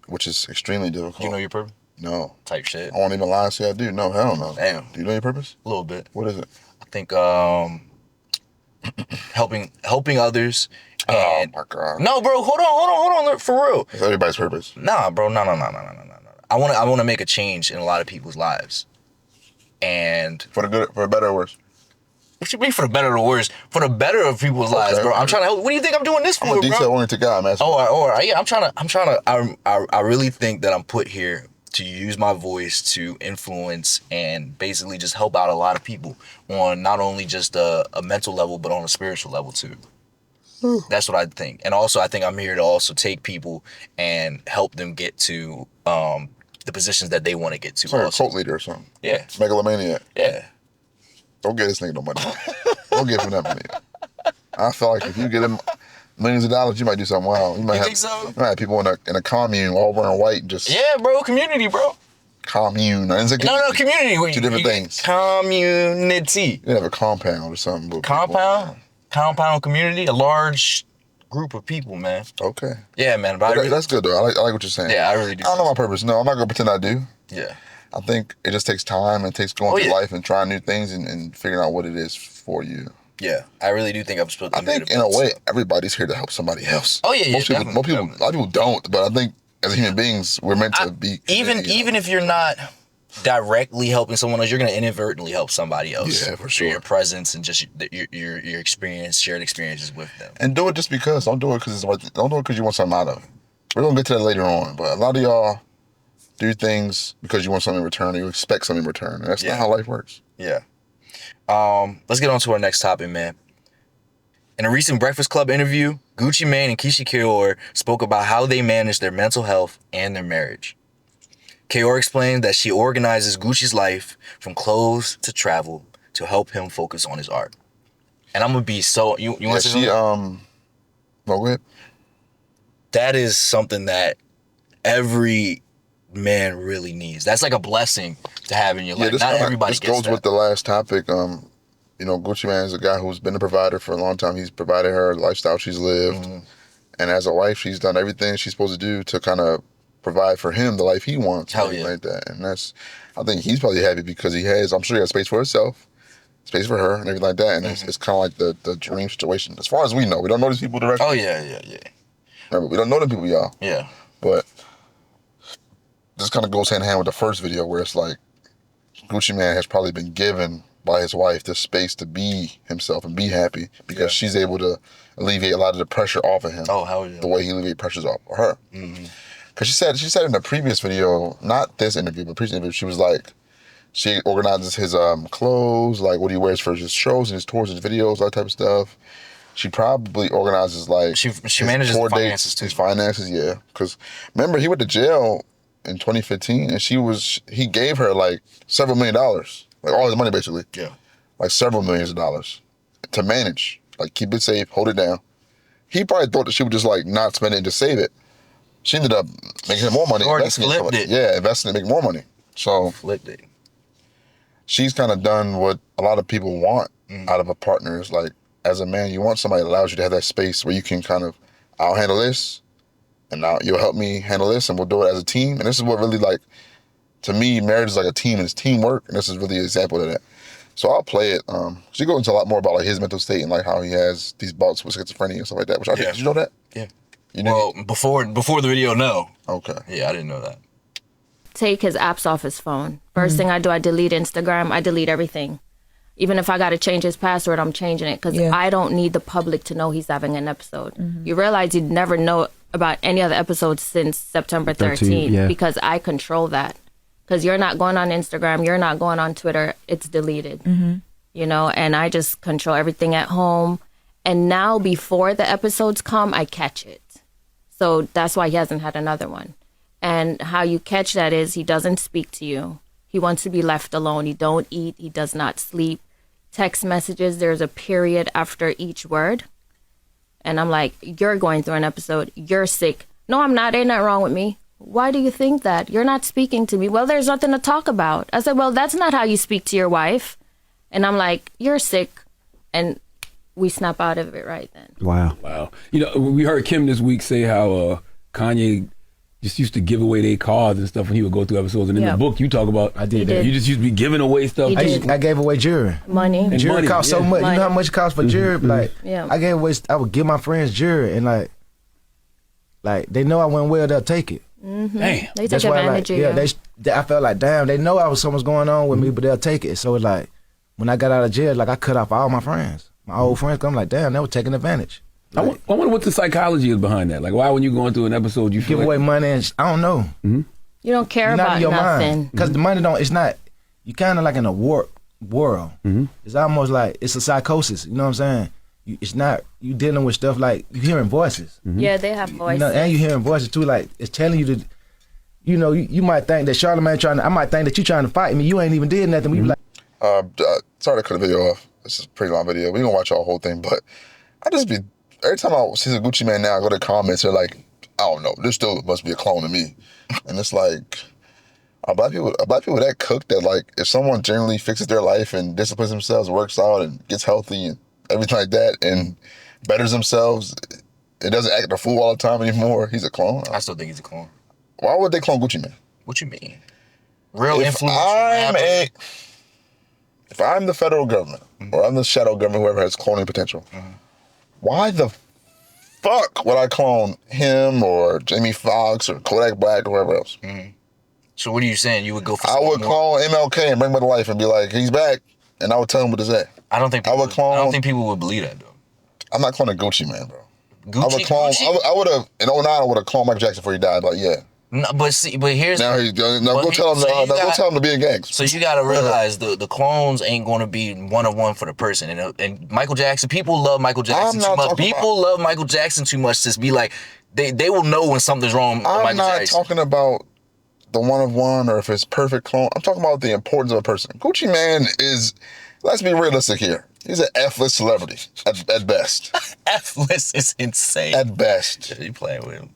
which is extremely difficult. Do you know your purpose? No. Type shit. I won't even lie and say I do. No, hell no. Damn. Do you know your purpose? A little bit. What is it? I think helping others. And oh my God. No, bro, hold on, for real. It's everybody's purpose. Nah, bro, no. I want to make a change in a lot of people's lives. And for the better or worse. What you mean for the better or worse? For the better of people's lives, bro. I'm trying to help. What do you think I'm doing this for, I'm a bro? detail-oriented guy, man. Yeah, I'm trying to. I really think that I'm put here to use my voice to influence and basically just help out a lot of people on not only just a mental level, but on a spiritual level too. That's what I think. And also, I think I'm here to also take people and help them get to the positions that they want to get to. Like a cult leader or something. Yeah. Megalomaniac. Yeah. Don't get this nigga no money. Don't give him that money. I feel like if you get him millions of dollars, you might do something wild. You might think so? You might have people in a commune all wearing white and just... Yeah, bro. Community, bro. Commune. No, community. Two different things. Community. You have a compound or something. Compound? Compound community? A large group of people, man. Okay. Yeah, man. But that's good, though. I like what you're saying. Yeah, I really do. I don't know my purpose. No, I'm not going to pretend I do. Yeah. I think it just takes time and takes going through life and trying new things and figuring out what it is for you. Yeah, I really do think I'm supposed to. I think in a way, everybody's here to help somebody else. Oh yeah, most people, a lot of people don't, but I think as human beings, we're meant to be. Even if you're not directly helping someone else, you're gonna inadvertently help somebody else. Yeah, for sure. Through your presence and just your experience, shared experiences with them. And do it just because. Don't do it because don't do it because you want something out of it. We're gonna get to that later on, but a lot of y'all do things because you want something in return, or you expect something in return, and that's not how life works. Yeah. Let's get on to our next topic, man. In a recent Breakfast Club interview, Gucci Mane and Keyshia spoke about how they manage their mental health and their marriage. Keyshia explained that she organizes Gucci's life from clothes to travel to help him focus on his art. And I'm gonna be so you want to say something? Go ahead. That is something that every man really needs. That's like a blessing to have in your life. Not everybody gets that. This goes with the last topic. You know, Gucci Mane is a guy who's been a provider for a long time. He's provided her the lifestyle she's lived. Mm-hmm. And as a wife, she's done everything she's supposed to do to kind of provide for him the life he wants. Hell yeah. Like that. And I think he's probably happy because I'm sure he has space for himself, space for her, and everything like that. And it's kind of like the dream situation. As far as we know, we don't know these people directly. Oh, yeah. Remember, we don't know them people, y'all. Yeah. But this kind of goes hand in hand with the first video where it's like Gucci Mane has probably been given by his wife the space to be himself and be happy because she's able to alleviate a lot of the pressure off of him. Oh, hell yeah. The way he alleviates pressures off of her. Mm-hmm. Because she said in the previous video, not this interview, but previous interview, she was like, she organizes his clothes, like what he wears for his shows and his tours and his videos, that type of stuff. She probably organizes like she manages the finances too. His finances, yeah. Because remember, he went to jail in 2015, and he gave her like several $1 million, like all his money basically. Yeah. Like several millions of dollars to manage, like keep it safe, hold it down. He probably thought that she would just like not spend it and just save it. She ended up making him more money. Flipped it. Yeah, investing it, making more money. So flipped it. She's kind of done what a lot of people want out of a partner. Is like, as a man, you want somebody that allows you to have that space where you can kind of, I'll handle this, and now you'll help me handle this, and we'll do it as a team. And this is what really, like, to me, marriage is like a team, and it's teamwork, and this is really an example of that. So I'll play it. She goes into a lot more about like his mental state and like how he has these bouts with schizophrenia and stuff like that. Which did you know that? Yeah. Well, before the video, no. Okay. Yeah, I didn't know that. Take his apps off his phone. First thing I do, I delete Instagram. I delete everything. Even if I got to change his password, I'm changing it because I don't need the public to know he's having an episode. Mm-hmm. You realize you'd never know about any other episodes since September 13th because I control that. Because you're not going on Instagram, you're not going on Twitter, it's deleted. Mm-hmm. You know, and I just control everything at home. And now before the episodes come, I catch it. So that's why he hasn't had another one. And how you catch that is he doesn't speak to you. He wants to be left alone. He don't eat. He does not sleep. Text messages, there's a period after each word. And I'm like, you're going through an episode. You're sick. No, I'm not. Ain't nothing wrong with me. Why do you think that? You're not speaking to me. Well, there's nothing to talk about. I said, well, that's not how you speak to your wife. And I'm like, you're sick. And we snap out of it right then. Wow. You know, we heard Kim this week say how Kanye just used to give away their cars and stuff when he would go through episodes. And in the book, you talk about I did that. You just used to be giving away stuff. I gave away jewelry. Money. And jewelry cost so much. Money. You know how much it costs for jewelry? Like, I would give my friends jewelry, and like they know I went well, they'll take it. Damn. They take advantage of you. I felt like, damn, they know something's going on with me, but they'll take it. So it's like, when I got out of jail, like I cut off all my friends, my old friends. I'm like, damn, they were taking advantage. I wonder what the psychology is behind that. Like, why when you going through an episode, you give away money and I don't know. You don't care about nothing. Because the money it's not, you kind of like in a warped world. It's almost like, it's a psychosis, you know what I'm saying? It's not, you dealing with stuff like, you hearing voices. Yeah, they have voices. You know, and you hearing voices too, like, it's telling you to, you know, you might think that Charlamagne I might think that you trying to fight me, you ain't even did nothing. We be like. Sorry to cut the video off. This is a pretty long video. We gonna watch our whole thing, but I just be, every time I see the Gucci Man now, I go to comments, they're like, I don't know, this still must be a clone of me. And it's like, are black people that cooked that, like, if someone generally fixes their life and disciplines themselves, works out and gets healthy and everything like that and betters themselves, it doesn't act a fool all the time anymore, he's a clone? I still think he's a clone. Why would they clone Gucci Man? What you mean? Real influence. If I'm the federal government, or I'm the shadow government, whoever has cloning potential, why the fuck would I clone him or Jamie Foxx or Kodak Black or whoever else? So what are you saying? You would go for I would clone MLK and bring him to life and be like, he's back, and I would tell him what to say. I don't think people would believe that, though. I'm not cloning Gucci Man, bro. Gucci? I would have, in 2009, I would have cloned Michael Jackson before he died, like, yeah. No, but here's now go tell him to be a gangster. So you gotta realize the clones ain't gonna be one-on-one for the person. And Michael Jackson, people love Michael Jackson too much. People love Michael Jackson too much to be like, they will know when something's wrong with Michael Jackson. I'm not talking about the one-of-one or if it's perfect clone. I'm talking about the importance of a person. Gucci Man is, let's be realistic here, he's an F-list celebrity at best. F-list is insane. At best. Yeah, you playing with him.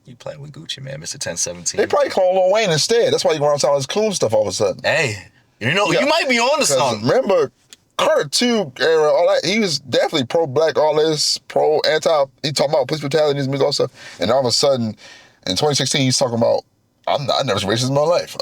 You playing with Gucci, man, Mr. 1017. They probably clone Lil Wayne instead. That's why you go around telling his cool stuff all of a sudden. Hey, you know, you might be on to something. Remember, Carter 2 era, all that, he was definitely pro-black, all this, pro-anti, he talking about police brutality and all stuff. And all of a sudden, in 2016, he's talking about, I never was racist in my life.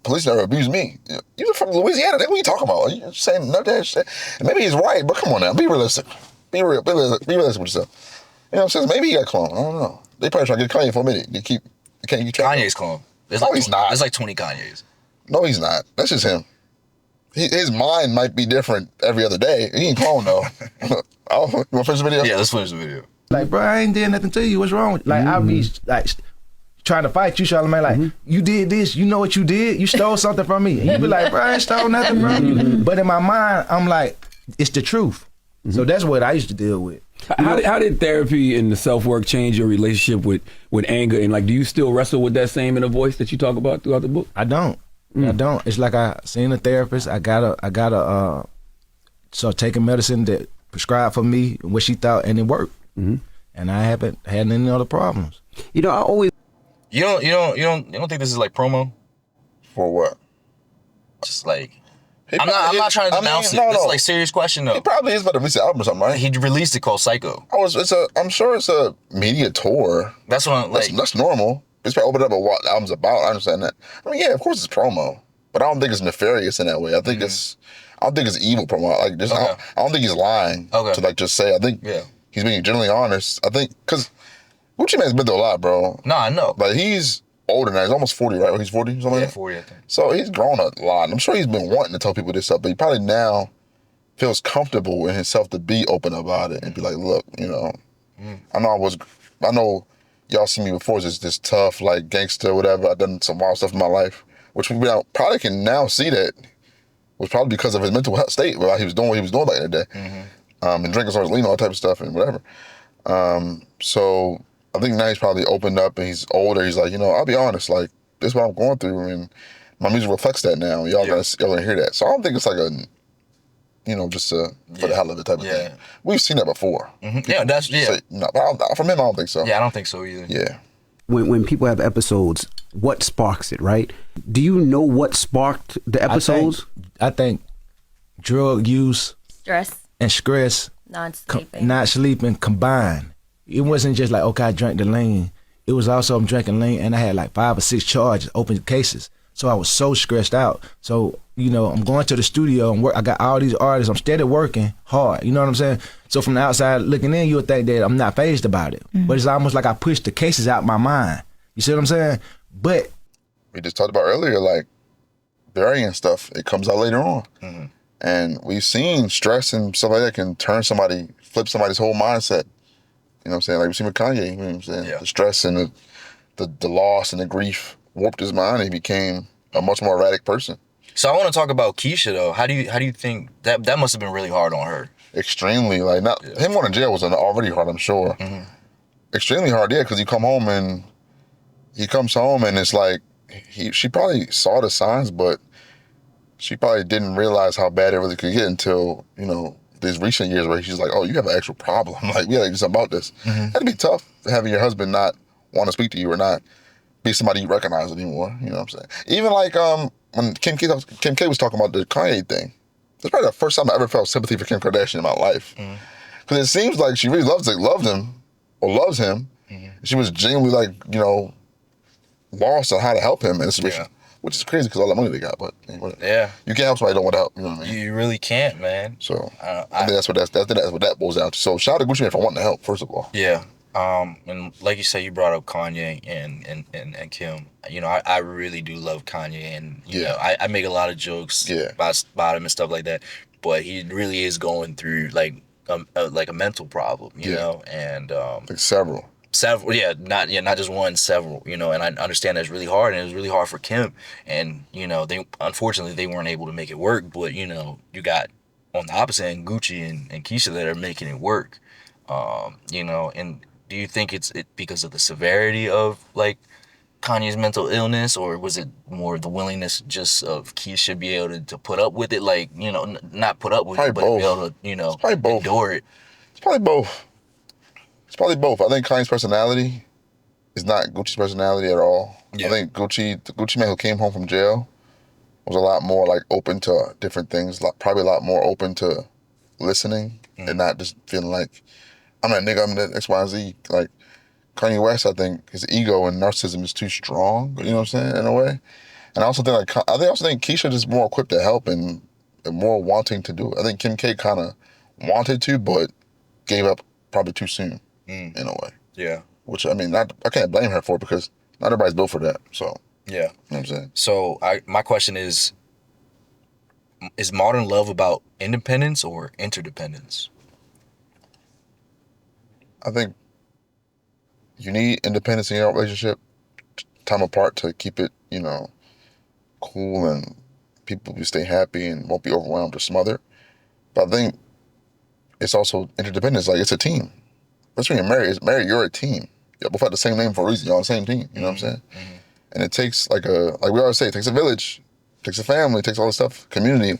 Police never abused me. You're from Louisiana, what are you talking about? You're saying none of that shit. And maybe he's right, but come on now, be realistic. Be realistic with yourself. You know what I'm saying? Maybe he got cloned, I don't know. They probably trying to get Kanye for a minute. They can't get Kanye's clone. He's not. There's like 20 Kanyes. No, he's not. That's just him. His mind might be different every other day. He ain't clone though. You want to finish the video? Yeah, let's finish the video. Like, bro, I ain't did nothing to you. What's wrong with you? Like, I'll be like trying to fight you, Charlamagne. Like, you did this. You know what you did? You stole something from me. And you be like, bro, I ain't stole nothing from you. But in my mind, I'm like, it's the truth. So that's what I used to deal with. How did therapy and the self-work change your relationship with anger? And like, do you still wrestle with that same inner voice that you talk about throughout the book? I don't. I don't. It's like I seen a therapist. I gotta so taking medicine that prescribed for me what she thought, and it worked. And I haven't had any other problems. You know, I always. You don't think this is like promo? For what? Just like. I'm not trying to denounce it. It's like a serious question though. He probably is about to release an album or something, right? He released it called Psycho. I'm sure it's a media tour. That's what I'm like. That's normal. It's probably opened up at what the album's about. I understand that. I mean, yeah, of course it's promo, but I don't think it's nefarious in that way. I think I don't think it's evil promo. Like this, I don't think he's lying to like just say. I think he's being genuinely honest. I think because Gucci Mane's been through a lot, bro. No, I know. Like he's older now. He's almost 40, right? He's 40 something. Yeah, 40, I think. So he's grown a lot. I'm sure he's been wanting to tell people this stuff, but he probably now feels comfortable in himself to be open about it and be like, look, you know, I know y'all see me before as this tough, like gangster, whatever. I've done some wild stuff in my life, which we probably can now see that was probably because of his mental health state, while he was doing what he was doing back in the day, and drinking so much lean, all that type of stuff and whatever. So I think now he's probably opened up and he's older. He's like, you know, I'll be honest, like, this is what I'm going through and my music reflects that now. Y'all gonna hear that. So I don't think it's like a, you know, just for the hell of it type of thing. We've seen that before. Yeah, that's, Say, no, but from him, I don't think so. Yeah, I don't think so either. Yeah. When people have episodes, what sparks it, right? Do you know what sparked the episodes? I think drug use, stress, not sleeping combined. It wasn't just like, okay, I drank the lean. It was also I'm drinking lean and I had like 5 or 6 charges, open cases. So I was so stressed out. So, you know, I'm going to the studio and I got all these artists. I'm steady working hard. You know what I'm saying? So from the outside looking in, you would think that I'm not fazed about it. Mm-hmm. But it's almost like I pushed the cases out my mind. You see what I'm saying? But we just talked about earlier, like burying stuff, it comes out later on. Mm-hmm. And we've seen stress and stuff like that can flip somebody's whole mindset. You know what I'm saying? Like we've seen with Kanye, you know what I'm saying? Yeah. The stress and the loss and the grief warped his mind and he became a much more erratic person. So I want to talk about Keyshia though. How do you think that must have been really hard on her? Extremely. Like him going to jail was already hard, I'm sure. Mm-hmm. Extremely hard, yeah, because he comes home and it's like she probably saw the signs, but she probably didn't realize how bad it really could get until, you know, these recent years where she's like, oh, you have an actual problem. Like, we gotta do something about this. Mm-hmm. That'd be tough, having your husband not want to speak to you or not be somebody you recognize anymore. You know what I'm saying? Even like when Kim K was talking about the Kanye thing, that's probably the first time I ever felt sympathy for Kim Kardashian in my life. Because it seems like she really loves him. Mm-hmm. She was genuinely like, you know, lost on how to help him in this situation. Which is crazy because all the money they got, but yeah, you can't help somebody who don't want to help. You know what I mean? You really can't, man. So I think that's what that boils down to. So shout out to Gucci Mane for wanting to help, first of all. Yeah. And like you said, you brought up Kanye and Kim. You know, I really do love Kanye, and you know, I make a lot of jokes about him and stuff like that. But he really is going through like a mental problem, you know, and like several, not just one, several, you know. And I understand that's really hard, and it was really hard for Kim. And you know, unfortunately they weren't able to make it work. But you know, you got on the opposite end Gucci and Keyshia that are making it work. You know, and do you think it's because of the severity of like Kanye's mental illness, or was it more the willingness just of Keyshia be able to put up with it, like, you know, not put up with it, but be able to, you know, endure it? It's probably both. I think Kanye's personality is not Gucci's personality at all. Yeah. I think the Gucci Mane who came home from jail was a lot more like open to different things, probably a lot more open to listening and not just feeling like, I'm that nigga, I'm the X, Y, and Z. Like, Kanye West, I think his ego and narcissism is too strong, you know what I'm saying, in a way. And I also think Keyshia is more equipped to help and more wanting to do it. I think Kim K kind of wanted to, but gave up probably too soon, in a way. Yeah. Which, I mean, I can't blame her for it because not everybody's built for that, so. Yeah. You know what I'm saying? So, my question is modern love about independence or interdependence? I think you need independence in your relationship, time apart, to keep it, you know, cool and people will stay happy and won't be overwhelmed or smothered. But I think it's also interdependence. Like, it's a team. That's when you're married, you're a team. You both have the same name for a reason. You're on the same team. You know what I'm saying? Mm-hmm. And it takes like we always say, it takes a village, it takes a family, it takes all this stuff, community.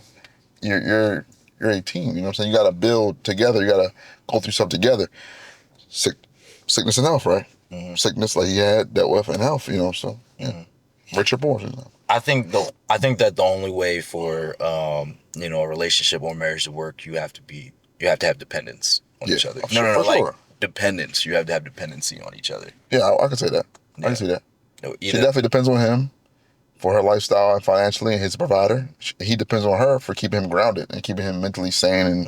You're a team. You know what I'm saying? You got to build together. You got to go through stuff together. Sickness and health, right? Mm-hmm. Sickness like he had, dealt with, and health, you know, so yeah. Mm-hmm. Rich or poor, you know? I think that the only way for you know, a relationship or marriage to work, you have to have dependence on each other. No, like dependence. You have to have dependency on each other. Yeah, I can say that. Yeah. I can see that. No, she definitely depends on him for her lifestyle and financially, and his provider. He depends on her for keeping him grounded and keeping him mentally sane and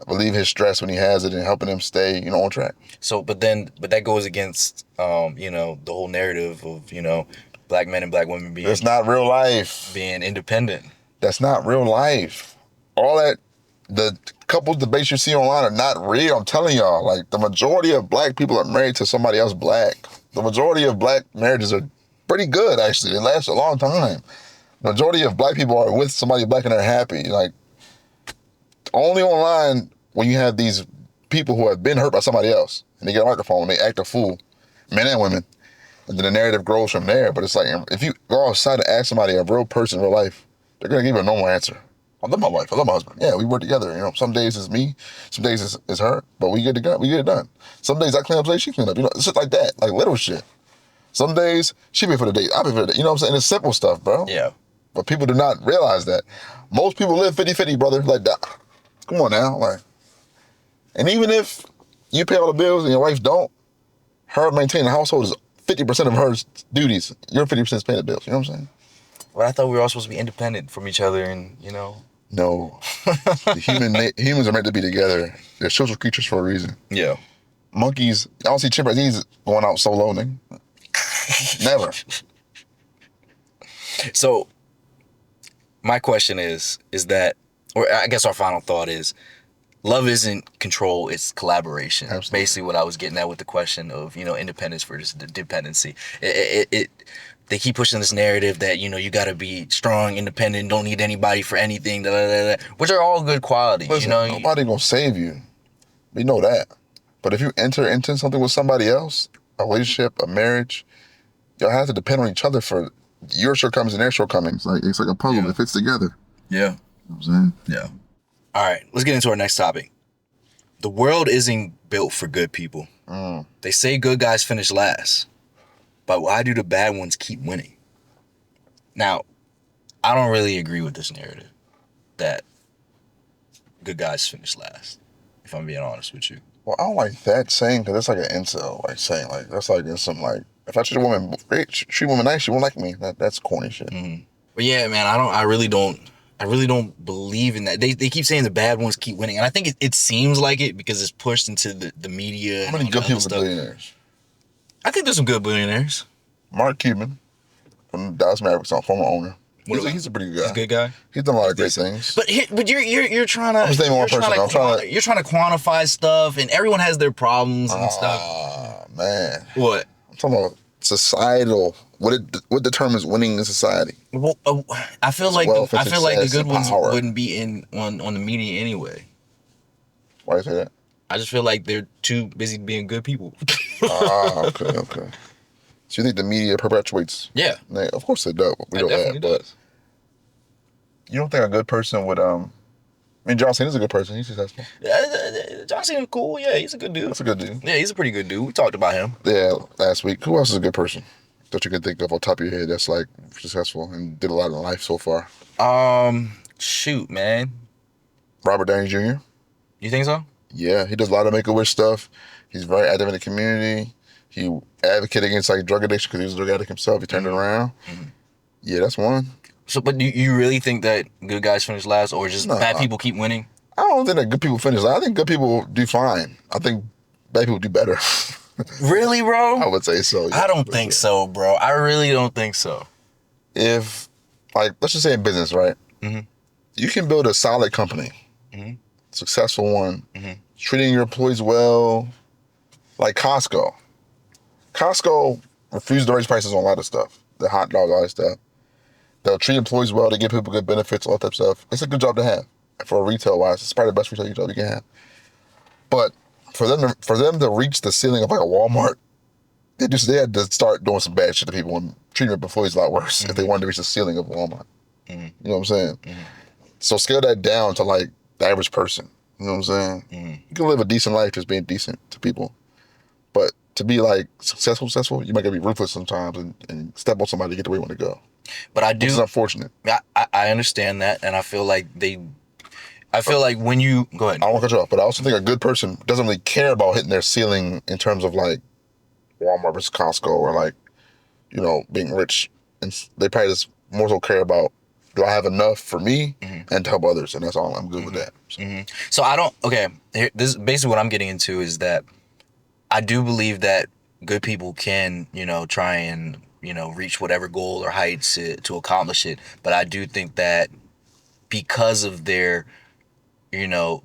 relieve his stress when he has it and helping him stay, you know, on track. So, but that goes against, you know, the whole narrative of, you know, black men and black women being. That's not real life. Being independent. That's not real life. All that, the couple debates you see online are not real. I'm telling y'all, like, the majority of black people are married to somebody else black. The majority of black marriages are pretty good, actually. They last a long time. The majority of black people are with somebody black and they're happy. Like, only online when you have these people who have been hurt by somebody else and they get a microphone and they act a fool, men and women, and then the narrative grows from there. But it's like, if you go outside and ask somebody, a real person in real life, they're going to give you a normal answer. I love my wife. I love my husband. Yeah, we work together. You know, some days it's me, some days it's her, but we get it done. Some days I clean up, some days she clean up. You know, it's shit like that, like little shit. Some days she pay for the date, I pay for the date. You know what I'm saying? It's simple stuff, bro. Yeah. But people do not realize that. Most people live 50-50, brother. Like, come on now. Like, and even if you pay all the bills and your wife don't, her maintaining the household is 50% of her duties. Your 50% is paying the bills. You know what I'm saying? Well, I thought we were all supposed to be independent from each other and, No. Humans are meant to be together. They're social creatures for a reason. Yeah. Monkeys, I don't see chimpanzees going out solo, nigga. Never. So, my question is that, or I guess our final thought is, love isn't control, it's collaboration. Absolutely. Basically what I was getting at with the question of, independence versus dependency. They keep pushing this narrative that, you got to be strong, independent, don't need anybody for anything, which are all good qualities. Listen, nobody gonna save you. We know that. But if you enter into something with somebody else, a relationship, a marriage, y'all have to depend on each other for your shortcomings and their shortcomings. Like, it's like a puzzle that fits together. Yeah. You know what I'm saying? Yeah. All right, let's get into our next topic. The world isn't built for good people. They say good guys finish last, but why do the bad ones keep winning? Now, I don't really agree with this narrative that good guys finish last, if I'm being honest with you. Well, I don't like that saying, because it's like an incel, like, saying, like, that's like in some, like, if I treat a woman great, treat a woman nice, she won't like me. That's corny shit. Mm-hmm. But yeah, man, I really don't believe in that. They keep saying the bad ones keep winning, and I think it seems like it because it's pushed into the media. How many good people are billionaires? I think there's some good billionaires. Mark Cuban from Dallas Mavericks, former owner. He's a pretty good guy. He's a good guy. He's done a lot of great things. But you're trying to. I'm just naming one person. You're trying to quantify stuff, and everyone has their problems and stuff. Ah, man. What? I'm talking about societal. What determines winning in society? Well, I feel like the good ones wouldn't be on the media anyway. Why do you say that? I just feel like they're too busy being good people. Okay. So you think the media perpetuates? Yeah. Of course it does. We know that, but you don't think a good person would John Cena's a good person. He's successful. John Cena's cool. Yeah, he's a good dude. That's a good dude. Yeah, he's a pretty good dude. We talked about him. Yeah, last week. Who else is a good person that you can think of on top of your head that's like successful and did a lot in life so far? Shoot, man. Robert Downey Jr. You think so? Yeah, he does a lot of Make-A-Wish stuff. He's very active in the community. He advocated against like drug addiction because he was a drug addict himself. He turned it around. Mm-hmm. Yeah, that's one. So, but do you really think that good guys finish last, or just bad people keep winning? I don't think that good people finish last. I think good people do fine. I think bad people do better. Really, bro? I would say so. Yeah. I don't think so, bro. I really don't think so. If, like, let's just say in business, right? Mm-hmm. You can build a solid company, successful one, treating your employees well, like Costco. Costco refused to raise prices on a lot of stuff. The hot dog, all that stuff. They'll treat employees well. They give people good benefits, all that type of stuff. It's a good job to have. And for retail-wise, it's probably the best retail job you can have. But for them to reach the ceiling of like a Walmart, they had to start doing some bad shit to people and treating employees a lot worse if they wanted to reach the ceiling of Walmart. You know what I'm saying? So scale that down to like the average person. You know what I'm saying? You can live a decent life just being decent to people. But to be like successful, you might gotta be ruthless sometimes and step on somebody to get to where you want to go. But I do. Which is unfortunate. I understand that, and I feel like when you go ahead. I don't want to cut you off, but I also think a good person doesn't really care about hitting their ceiling in terms of like Walmart versus Costco or like, being rich. And they probably just more so care about, do I have enough for me and to help others? And that's all. I'm good with that. So I don't. Okay, this is basically what I'm getting into is that I do believe that good people can, try and, reach whatever goal or heights to accomplish it. But I do think that because of their,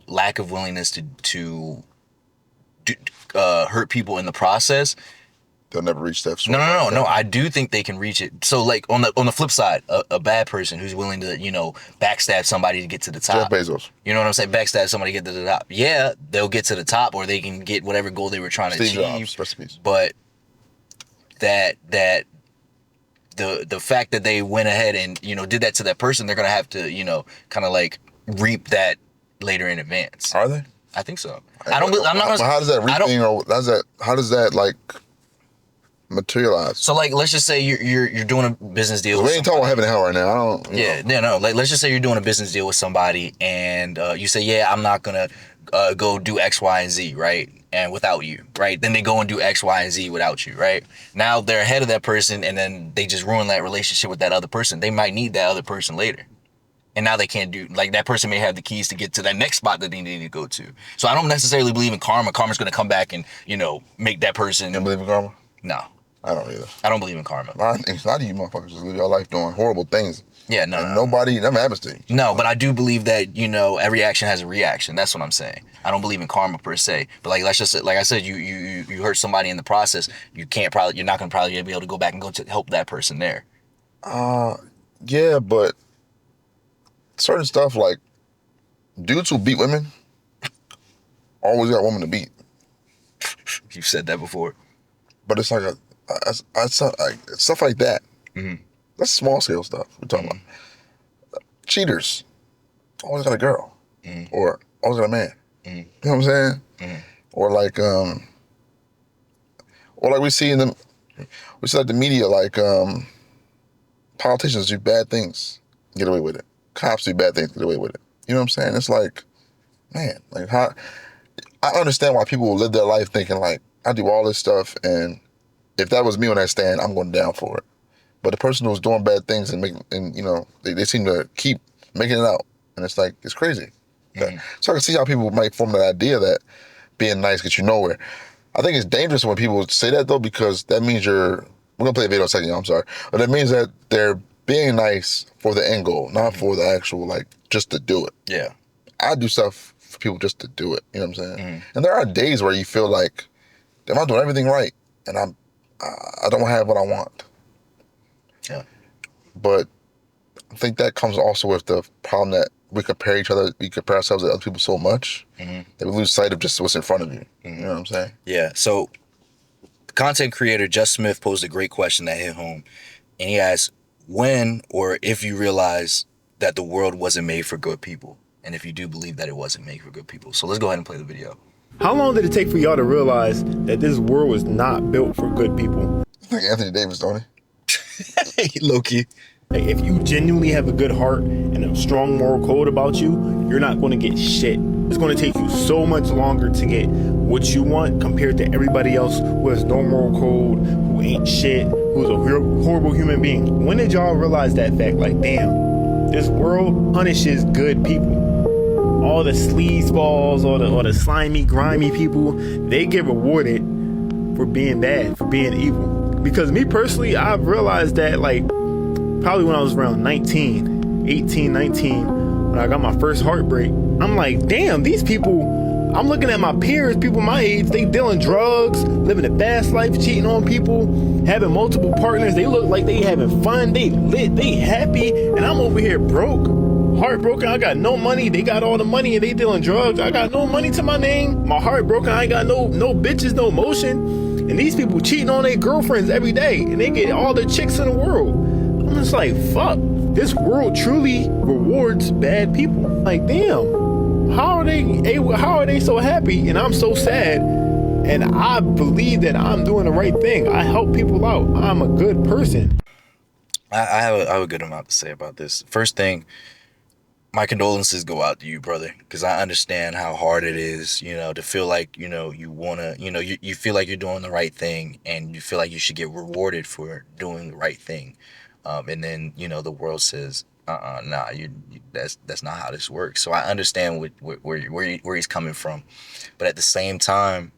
lack of willingness to hurt people in the process, they'll never reach that. No. I do think they can reach it. So, like on the flip side, a bad person who's willing to, backstab somebody to get to the top. Jeff Bezos. You know what I'm saying? Backstab somebody to get to the top. Yeah, they'll get to the top, or they can get whatever goal they were trying to achieve. Jobs, recipes. But that the fact that they went ahead and did that to that person, they're gonna have to kind of like reap that later in advance. Are they? I think so. I'm not. How does that reaping, or how does that like? materialize. So like, let's just say you're doing a business deal. We ain't talking about heaven and hell right now. I don't. No. Like, let's just say you're doing a business deal with somebody, and you say, yeah, I'm not gonna go do X, Y, and Z, right? And without you, right? Then they go and do X, Y, and Z without you, right? Now they're ahead of that person, and then they just ruin that relationship with that other person. They might need that other person later. And now they can't do, like, that person may have the keys to get to that next spot that they need to go to. So I don't necessarily believe in karma. Karma's going to come back and, make that person. You don't believe in karma? No. I don't either. I don't believe in karma. A lot of you motherfuckers just live your life doing horrible things. Yeah, no. And nobody, never happens to you. No, but I do believe that, every action has a reaction. That's what I'm saying. I don't believe in karma per se. But like, let's just, like I said, you hurt somebody in the process. You're not going to probably be able to go back and go to help that person there. Yeah, but certain stuff like dudes who beat women always got women to beat. You've said that before. But it's like stuff like that. Mm-hmm. That's small scale stuff we're talking about. Cheaters always got a girl, or always got a man. You know what I'm saying? Or like we see like the media, like politicians do bad things, get away with it. Cops do bad things, get away with it. You know what I'm saying? It's like, man, like how I understand why people will live their life thinking like, I do all this stuff, and if that was me on that stand, I'm going down for it. But the person who's doing bad things and they seem to keep making it out, and it's like, it's crazy. So I can see how people might form that idea that being nice gets you nowhere. I think it's dangerous when people say that though, because that means we're gonna play a video in a second, I'm sorry, but that means that they're being nice for the end goal, not for the actual, like, just to do it. Yeah. I do stuff for people just to do it, you know what I'm saying? And there are days where you feel like, am I doing everything right? And I don't have what I want. Yeah. But I think that comes also with the problem that we compare ourselves to other people so much that we lose sight of just what's in front of you. You know what I'm saying? Yeah. So content creator Just Smith posed a great question that hit home. And he asked, when or if you realize that the world wasn't made for good people, and if you do believe that it wasn't made for good people. So let's go ahead and play the video. How long did it take for y'all to realize that this world was not built for good people? I think Anthony Davis, don't he? Low-key. Like, if you genuinely have a good heart and a strong moral code about you, you're not going to get shit. It's going to take you so much longer to get what you want compared to everybody else who has no moral code, who ain't shit, who's a horrible human being. When did y'all realize that fact? Like, damn, this world punishes good people. All the sleazeballs, all the slimy, grimy people, they get rewarded for being bad, for being evil. Because me personally, I've realized that, like, probably when I was around 18, 19, when I got my first heartbreak, I'm like, damn, these people, I'm looking at my peers, people my age, they dealing drugs, living a fast life, cheating on people, having multiple partners. They look like they having fun, they lit, they happy, and I'm over here broke, heartbroken. I got no money. They got all the money and they dealing drugs. I got no money to my name. My heart broken. I ain't got no bitches, no emotion. And these people cheating on their girlfriends every day, and they get all the chicks in the world. I'm just like, fuck. This world truly rewards bad people. Like, damn, how are they so happy and I'm so sad? And I believe that I'm doing the right thing. I help people out. I'm a good person. I have a good amount to say about this. First thing, my condolences go out to you, brother, because I understand how hard it is, to feel like, you want to, you feel like you're doing the right thing, and you feel like you should get rewarded for doing the right thing. And then, the world says, nah, that's not how this works. So I understand where he's coming from. But at the same time,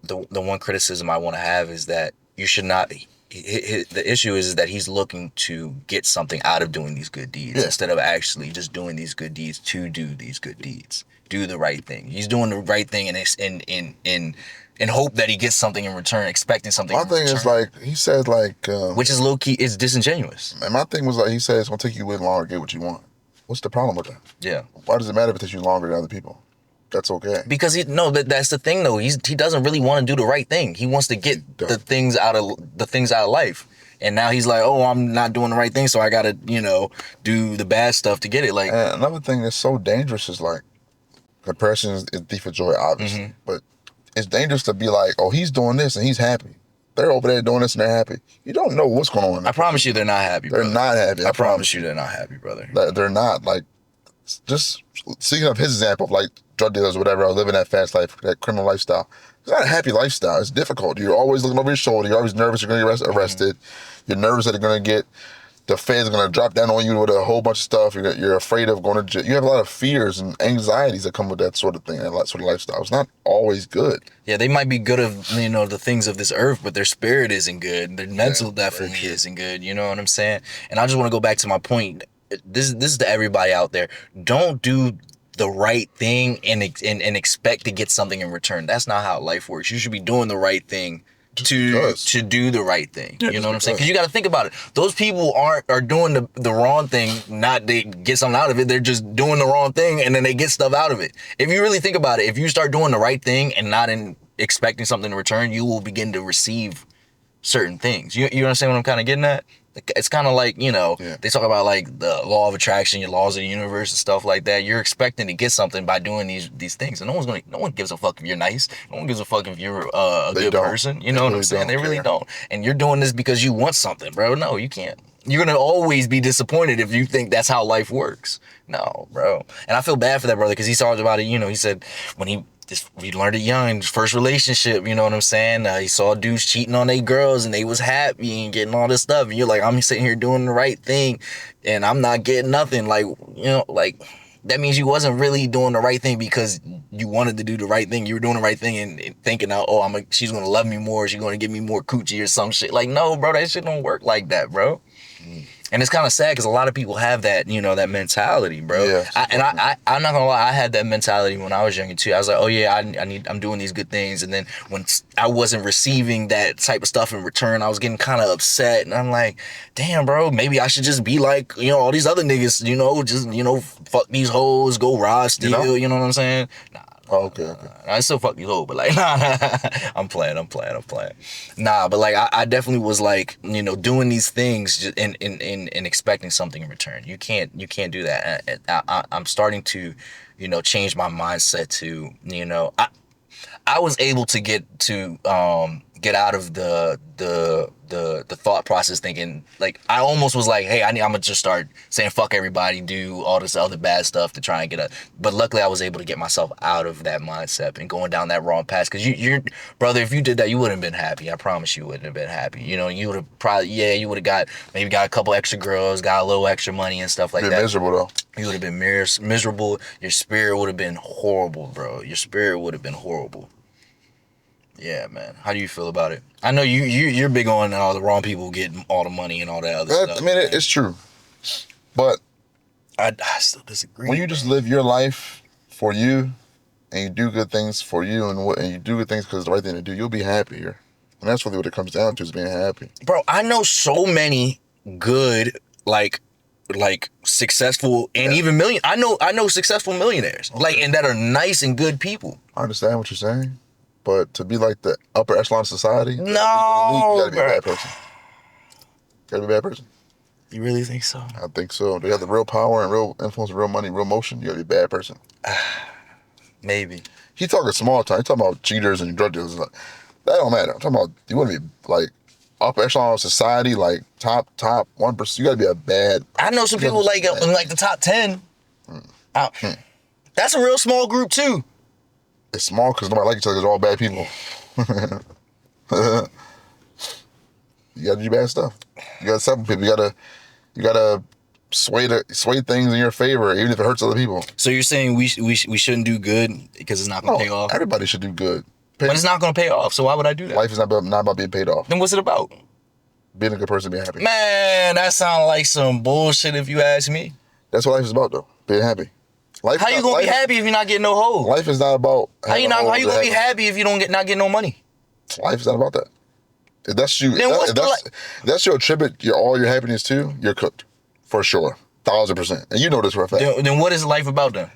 the one criticism I want to have is that you should not... The issue is that he's looking to get something out of doing these good deeds instead of actually just doing these good deeds to do these good deeds. Do the right thing. He's doing the right thing in hope that he gets something in return, expecting something in return. My thing is, like, he says, like... which is low-key, it's disingenuous. And my thing was, like, he said it's going to take you a little longer to get what you want. What's the problem with that? Yeah. Why does it matter if it takes you longer than other people? That's okay. Because that's the thing though. He doesn't really want to do the right thing. He wants to get the things out of life. And now he's like, oh, I'm not doing the right thing, so I gotta, do the bad stuff to get it. Like, and another thing that's so dangerous is, like, comparison is thief of joy, obviously. But it's dangerous to be like, oh, he's doing this and he's happy. they're over there doing this and they're happy. You don't know what's going on. I promise you they're not happy, brother. They're not happy. I promise you they're not happy, brother. They're not. Like, just speaking of his example of like drug dealers or whatever, or living that fast life, that criminal lifestyle. It's not a happy lifestyle. It's difficult. You're always looking over your shoulder. You're always nervous you're going to get arrested. You're nervous that the feds are going to drop down on you with a whole bunch of stuff. You're afraid of going to jail. You have a lot of fears and anxieties that come with that sort of thing, that sort of lifestyle. It's not always good. Yeah, they might be good of, the things of this earth, but their spirit isn't good. Their mental definitely isn't good. You know what I'm saying? And I just want to go back to my point. This is to everybody out there. Don't do the right thing and expect to get something in return. That's not how life works. You should be doing the right thing to do the right thing. You know what I'm saying? Because you got to think about it. Those people are doing the wrong thing, not to get something out of it. They're just doing the wrong thing and then they get stuff out of it. If you really think about it, if you start doing the right thing and not expecting something in return, you will begin to receive certain things. You understand what I'm kind of getting at? It's kind of like, they talk about like the law of attraction, your laws of the universe and stuff like that. You're expecting to get something by doing these things. And no one gives a fuck if you're nice. No one gives a fuck if you're a good person. You know what I'm saying? They really don't. And you're doing this because you want something, bro. No, you can't. You're going to always be disappointed if you think that's how life works. No, bro. And I feel bad for that brother because he talked about it. He said when he learned it young, his first relationship, you know what I'm saying? He saw dudes cheating on their girls and they was happy and getting all this stuff. And you're like, I'm sitting here doing the right thing and I'm not getting nothing. Like, that means you wasn't really doing the right thing because you wanted to do the right thing. You were doing the right thing and thinking, she's going to love me more. She's going to give me more coochie or some shit. Like, no, bro, that shit don't work like that, bro. And it's kind of sad because a lot of people have that, that mentality, bro. Yeah, I'm not gonna lie, I had that mentality when I was younger too. I was like, oh yeah, I'm doing these good things, and then when I wasn't receiving that type of stuff in return, I was getting kind of upset, and I'm like, damn, bro, maybe I should just be like, all these other niggas, just fuck these hoes, go rob, steal, you know what I'm saying? Nah. Oh, okay. I still fuck you hoe, but like, nah, I'm playing. Nah, but like, I definitely was like, doing these things and expecting something in return. You can't do that. I'm starting to, change my mindset to, I was able to get out of the thought process thinking, like, I almost was like, hey, I'm gonna just start saying fuck everybody, do all this other bad stuff to try and get but luckily I was able to get myself out of that mindset and going down that wrong path. Because you're brother, if you did that, you wouldn't have been happy. I promise you wouldn't have been happy. You would have probably, you would have maybe got a couple extra girls, got a little extra money and stuff like that. Miserable though. You would have been miserable. Your spirit would have been horrible, bro. Your spirit would have been horrible. Yeah, man. How do you feel about it? I know you're big on all the wrong people getting all the money and all that other stuff. I mean, it's true, but I still disagree. When you just live your life for you, and you do good things for you, and you do good things because it's the right thing to do, you'll be happier. And that's really what it comes down to, is being happy. Bro, I know so many good, like successful and even I know successful millionaires, and that are nice and good people. I understand what you're saying. But to be like the upper echelon of society, no, you gotta be a bad person. You gotta be a bad person. You really think so? I think so. They have the real power and real influence, real money, real motion. You gotta be a bad person. Maybe. He talking small time. He talking about cheaters and drug dealers. That don't matter. I'm talking about, you want to be like upper echelon of society, like top 1%. You gotta be a bad. I know some people like the top 10. That's a real small group too. It's small because nobody like each other. It's all bad people. You gotta do bad stuff. You gotta separate people. You gotta sway things in your favor, even if it hurts other people. So you're saying we shouldn't do good because it's not gonna pay off? Everybody should do good. But it's not gonna pay off. So why would I do that? Life is not about being paid off. Then what's it about? Being a good person, being happy. Man, that sounds like some bullshit if you ask me. That's what life is about, though. Being happy. How you gonna be happy if you're not getting no hoe? Life is not about. How you gonna be happy if you not getting no money? Life is not about that. If that's your attribute all your happiness to, you're cooked for sure, 1,000%. And you know this for a fact. Then what is life about then?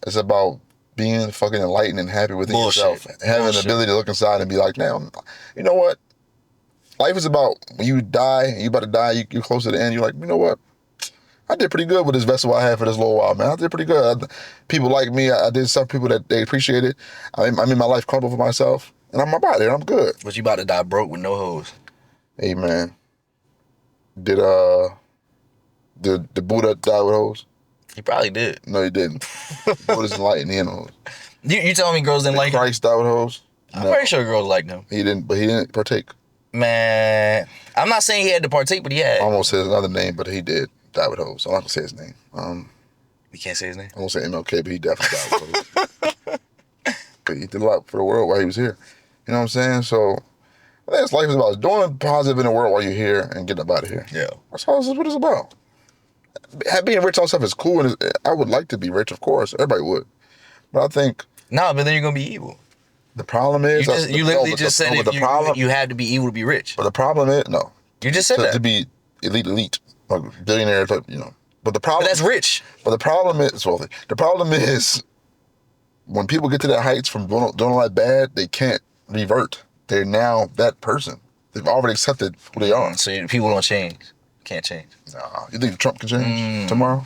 It's about being fucking enlightened and happy within yourself, having the ability to look inside and be like, now, you know what? Life is about when you die, and you about to die, you're close to the end. You're like, you know what? I did pretty good with this vessel I had for this little while, man. I did pretty good. People like me. I did some people that they appreciated. I made my life comfortable for myself. And I'm about it. I'm good. But you about to die broke with no hoes. Hey, man. Did Buddha die with hoes? He probably did. No, he didn't. Buddha's enlightened. He ain't hoes. You telling me girls didn't like him? Christ died with hoes? I'm pretty sure girls liked him. He didn't partake. Man, I'm not saying he had to partake, but he had. I almost said another name, but he did die with hoes. So I'm not gonna say his name. You can't say his name? I won't say MLK, but he definitely died with hoes. But he did a lot for the world while he was here. You know what I'm saying? So I think life is about doing positive in the world while you're here and getting up out of here. Yeah. That's what it's about. Being rich on stuff is cool, and I would like to be rich, of course. Everybody would. But I think... No, but then you're going to be evil. The problem is... You literally just said you had to be evil to be rich. But the problem is... No. You just said that. To be elite. Like billionaire type, you know. But the problem... But that's rich. But the problem is... Well, the problem is... When people get to that heights from doing all that bad, they can't revert. They're now that person. They've already accepted who they are. So people don't change. Can't change. Nah. You think Trump can change tomorrow?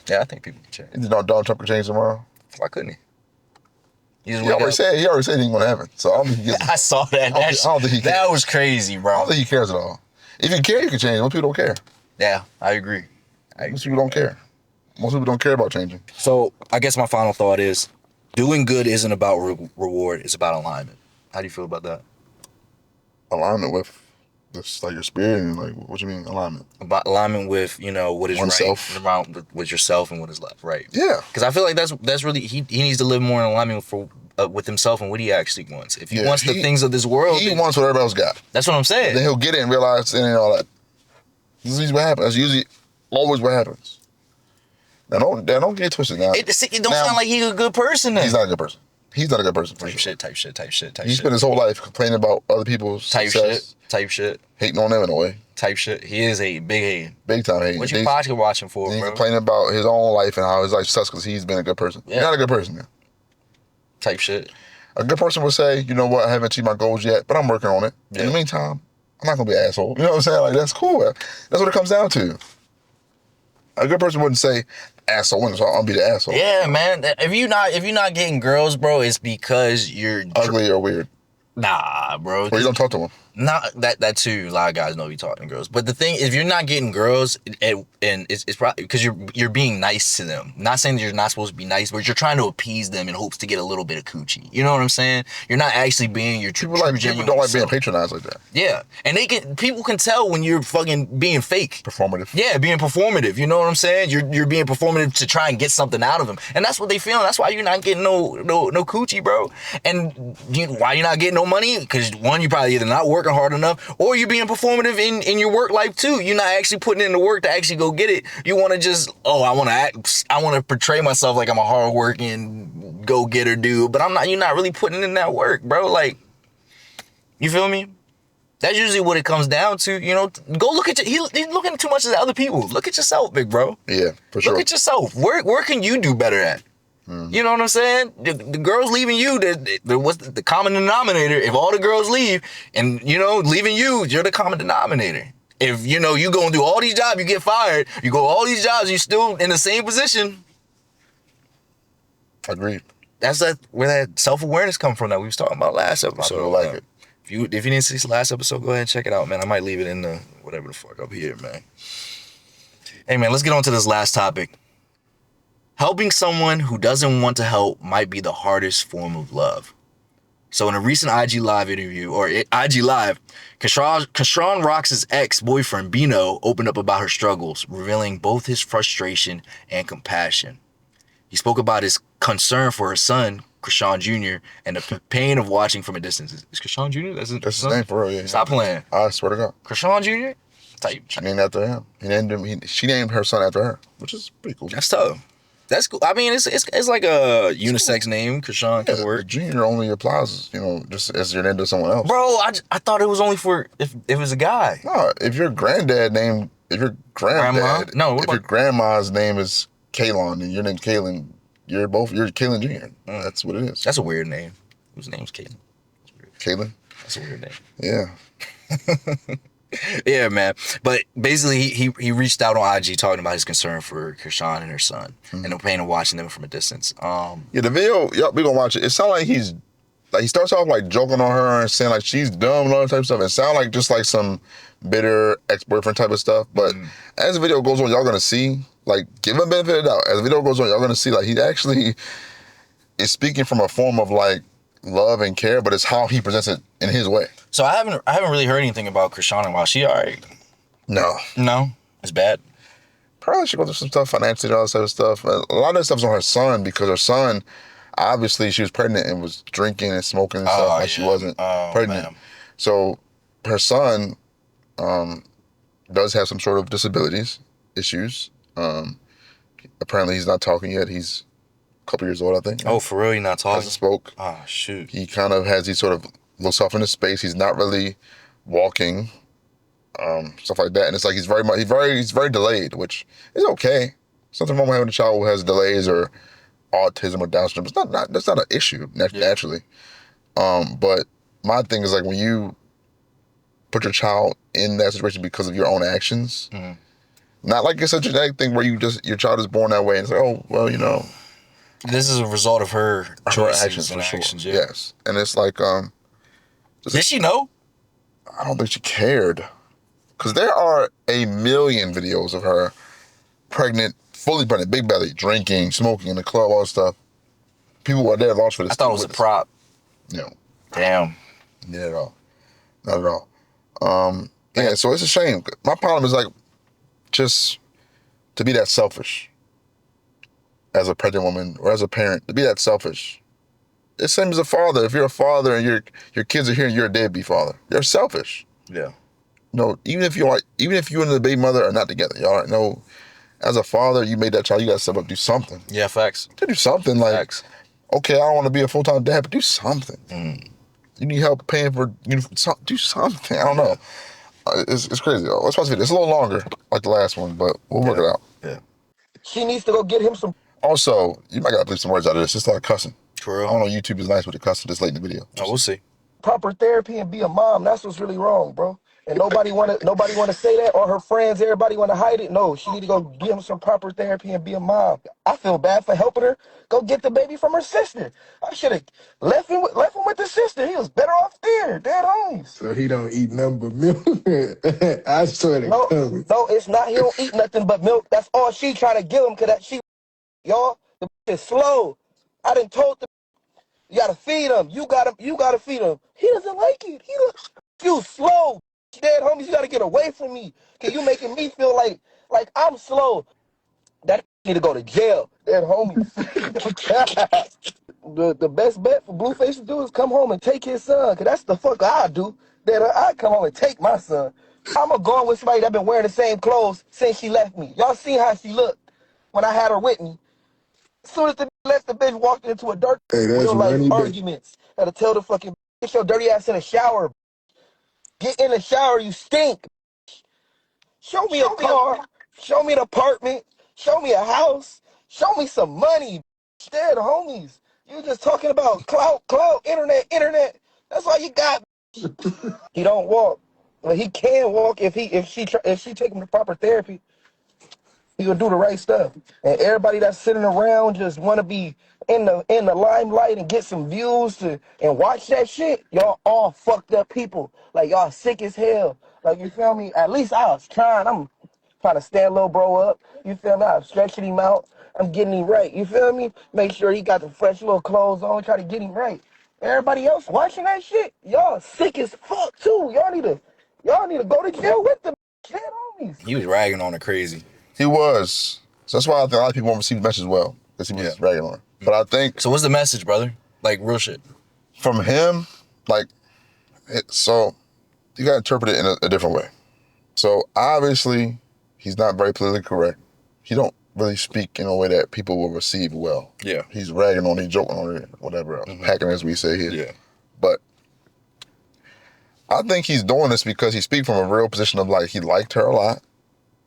Yeah, I think people can change. You think Donald Trump can change tomorrow? Why couldn't he? He already said he ain't going to heaven. So I don't think he gets, I saw that. I don't think he cares. That was crazy, bro. I don't think he cares at all. If you care, you can change. Most people don't care. Yeah, I agree. Most people don't care. Most people don't care about changing. So I guess my final thought is, doing good isn't about reward. It's about alignment. How do you feel about that? Alignment with just like your spirit and like, what you mean alignment? About alignment with, what is oneself. Right with yourself and what is left, right? Yeah. Because I feel like that's really, he needs to live more in alignment with himself and what he actually wants. If he wants the things of this world, he wants what everybody else got. That's what I'm saying. Then he'll get it and realize it ain't all that. This is what happens. That's usually always what happens. Now don't get twisted now. It don't sound like he's a good person then. He's not a good person. He's not a good person. Type shit. He spent his whole life complaining about other people's success. Type shit. Hating on them in a way. Type shit. He is a big hater. Big time hating. What you podcast watching for, bro? He's bro? complaining about his own life and how his life sucks because he's been a good person. Yeah. He's not a good person, man. Type shit. A good person would say, you know what, I haven't achieved my goals yet, but I'm working on it. Yeah. In the meantime, I'm not going to be an asshole. You know what I'm saying? Like, that's cool. That's what it comes down to. A good person wouldn't say, asshole, so I'll be the asshole. Yeah, man. If you're not getting girls, bro, it's because you're ugly or weird. Nah, bro. Or you don't talk to them. Not that too. A lot of guys know you talking to girls, but the thing, if you're not getting girls, and it's probably because you're being nice to them. Not saying that you're not supposed to be nice, but you're trying to appease them in hopes to get a little bit of coochie. You know what I'm saying? You're not actually being your true. People don't like being patronized like that. Yeah, and people can tell when you're fucking being fake, performative. Yeah, being performative. You know what I'm saying? You're being performative to try and get something out of them, and that's what they feel. That's why you're not getting no coochie, bro. And why you're not getting no money? Because one, you probably either not working hard enough, or you're being performative in your work life too. You're not actually putting in the work to actually go get it. You want to just, I want to portray myself like I'm a hardworking go-getter dude, but I'm not. You're not really putting in that work, bro. Like, you feel me? That's usually what it comes down to. Go look at he's looking too much at other people. Look at yourself, big bro. Yeah, for sure. Look at yourself. Where can you do better at? You know what I'm saying? The girls leaving you, what's the common denominator? If all the girls leave and, leaving you're the common denominator. If, you go and do all these jobs, you get fired. You go all these jobs, you're still in the same position. Agreed. That's where that self-awareness come from that we was talking about last episode. I like it. If you didn't see the last episode, go ahead and check it out, man. I might leave it in the whatever the fuck up here, man. Hey, man, let's get on to this last topic. Helping someone who doesn't want to help might be the hardest form of love. So in a recent IG Live interview, or IG Live, Chrisean Rox's ex-boyfriend, Bino, opened up about her struggles, revealing both his frustration and compassion. He spoke about his concern for her son, Chrisean Jr., and the pain of watching from a distance. Is Chrisean Jr.? That's his name for real, yeah. Stop playing. I swear to God. Chrisean Jr.? She named after him. She named her son after her, which is pretty cool. That's tough. That's cool. I mean, it's like a unisex name. Chrisean can work. Junior only applies, just as your name to someone else. Bro, I thought it was only for if it was a guy. No, if your grandma's name is Kaylon and your name's Kaylin, you're Kaylin Jr. That's what it is. That's a weird name. Whose name's Kaylin? Kaylin? That's a weird name. Yeah. Yeah, man. But basically, he reached out on IG talking about his concern for Chrisean and her son and the pain of watching them from a distance. Yeah, the video, we gonna watch it. It sounds like he's like he starts off like joking on her and saying like she's dumb and all that type of stuff. It sounds like just like some bitter ex-boyfriend type of stuff. But as the video goes on, y'all gonna see, like, give him a benefit of the doubt. As the video goes on, y'all gonna see like he actually is speaking from a form of like love and care, but it's how he presents it in his way. So I haven't really heard anything about Chrisean while she alright. No, it's bad. Probably she goes through some stuff financially and all that type of stuff. A lot of that stuff's on her son because her son, obviously, she was pregnant and was drinking and smoking and stuff, and she wasn't pregnant. Man. So her son does have some sort of disabilities issues. Apparently, he's not talking yet. He's a couple years old, I think. Oh, for real? He's not talking? Hasn't spoke. Oh, shoot. He kind of has these sort of looks off into space. He's not really walking. Stuff like that, and it's like he's very delayed, which is okay. Something wrong with having a child who has delays or autism or Down syndrome. That's not an issue naturally. But my thing is like when you put your child in that situation because of your own actions, not like it's a genetic thing where your child is born that way and it's like, oh well, you know, this is a result of her choices and actions. Sure. Yes, and it's like, did she know? I don't think she cared. Because there are a million videos of her pregnant, fully pregnant, big belly, drinking, smoking in the club, all that stuff. People were there lost for this. I thought it was a prop. No. Damn. Not at all. Not at all. Yeah, so it's a shame. My problem is like, just to be that selfish as a pregnant woman or as a parent, to be that selfish. It's the same as a father. If you're a father and your kids are here and you're a deadbeat father, you're selfish. Yeah. No, even if you and the baby mother are not together, y'all know, as a father, you made that child, you got to step up, do something. Yeah, facts. To do something like, facts. Okay, I don't want to be a full-time dad, but do something. You need help paying for, do something. I don't know. It's crazy, though. Let's watch the video. It's a little longer, like the last one, but we'll work it out. Yeah. She needs to go get him some. Also, you might got to bleep some words out of this. It's a lot of cussing. For real? I don't know, YouTube is nice with the cussing this late in the video. Oh, we'll see. Proper therapy and be a mom. That's what's really wrong, bro. And nobody wanna say that, or her friends, everybody wanna hide it. No, she need to go give him some proper therapy and be a mom. I feel bad for helping her. Go get the baby from her sister. I should have left him with the sister. He was better off there, dead homies. So he don't eat nothing but milk. I swear to God. No, it's not. He don't eat nothing but milk. That's all she trying to give him, cause y'all, the is slow. I done told the you gotta feed him. You gotta feed him. He doesn't like it. You slow. Dead homies, you gotta get away from me. Cause you making me feel like I'm slow. That need to go to jail. Dead homies. the best bet for Blueface to do is come home and take his son. Cause that's the fuck I do. That I come home and take my son. I'ma go on with somebody that been wearing the same clothes since she left me. Y'all seen how she looked when I had her with me. As soon as the bitch walked into a dark real life arguments, gotta tell the fucking get your dirty ass in the shower. Get in the shower, you stink. Show me a car. Show me an apartment. Show me a house. Show me some money. Dead homies. You just talking about clout, internet. That's all you got. He don't walk. Well, he can walk if she take him to proper therapy. He gonna do the right stuff. And everybody that's sitting around just wanna be in the limelight and get some views and watch that shit. Y'all all fucked up people. Like y'all sick as hell. Like you feel me? At least I was trying. I'm trying to stand little bro up. You feel me? I'm stretching him out. I'm getting him right. You feel me? Make sure he got the fresh little clothes on. Try to get him right. Everybody else watching that shit, y'all sick as fuck too. Y'all need to go to jail with them. Dead homies. He was ragging on her crazy. He was. So that's why I think a lot of people won't receive the message well. Because he was ragging on her. But I think... So what's the message, brother? Like, real shit. From him, like... So, you gotta interpret it in a different way. So, obviously, he's not very politically correct. He don't really speak in a way that people will receive well. Yeah. He's ragging on it, joking on it, whatever else. Packing, as we say here. Yeah. But... I think he's doing this because he speaks from a real position of, like, he liked her a lot.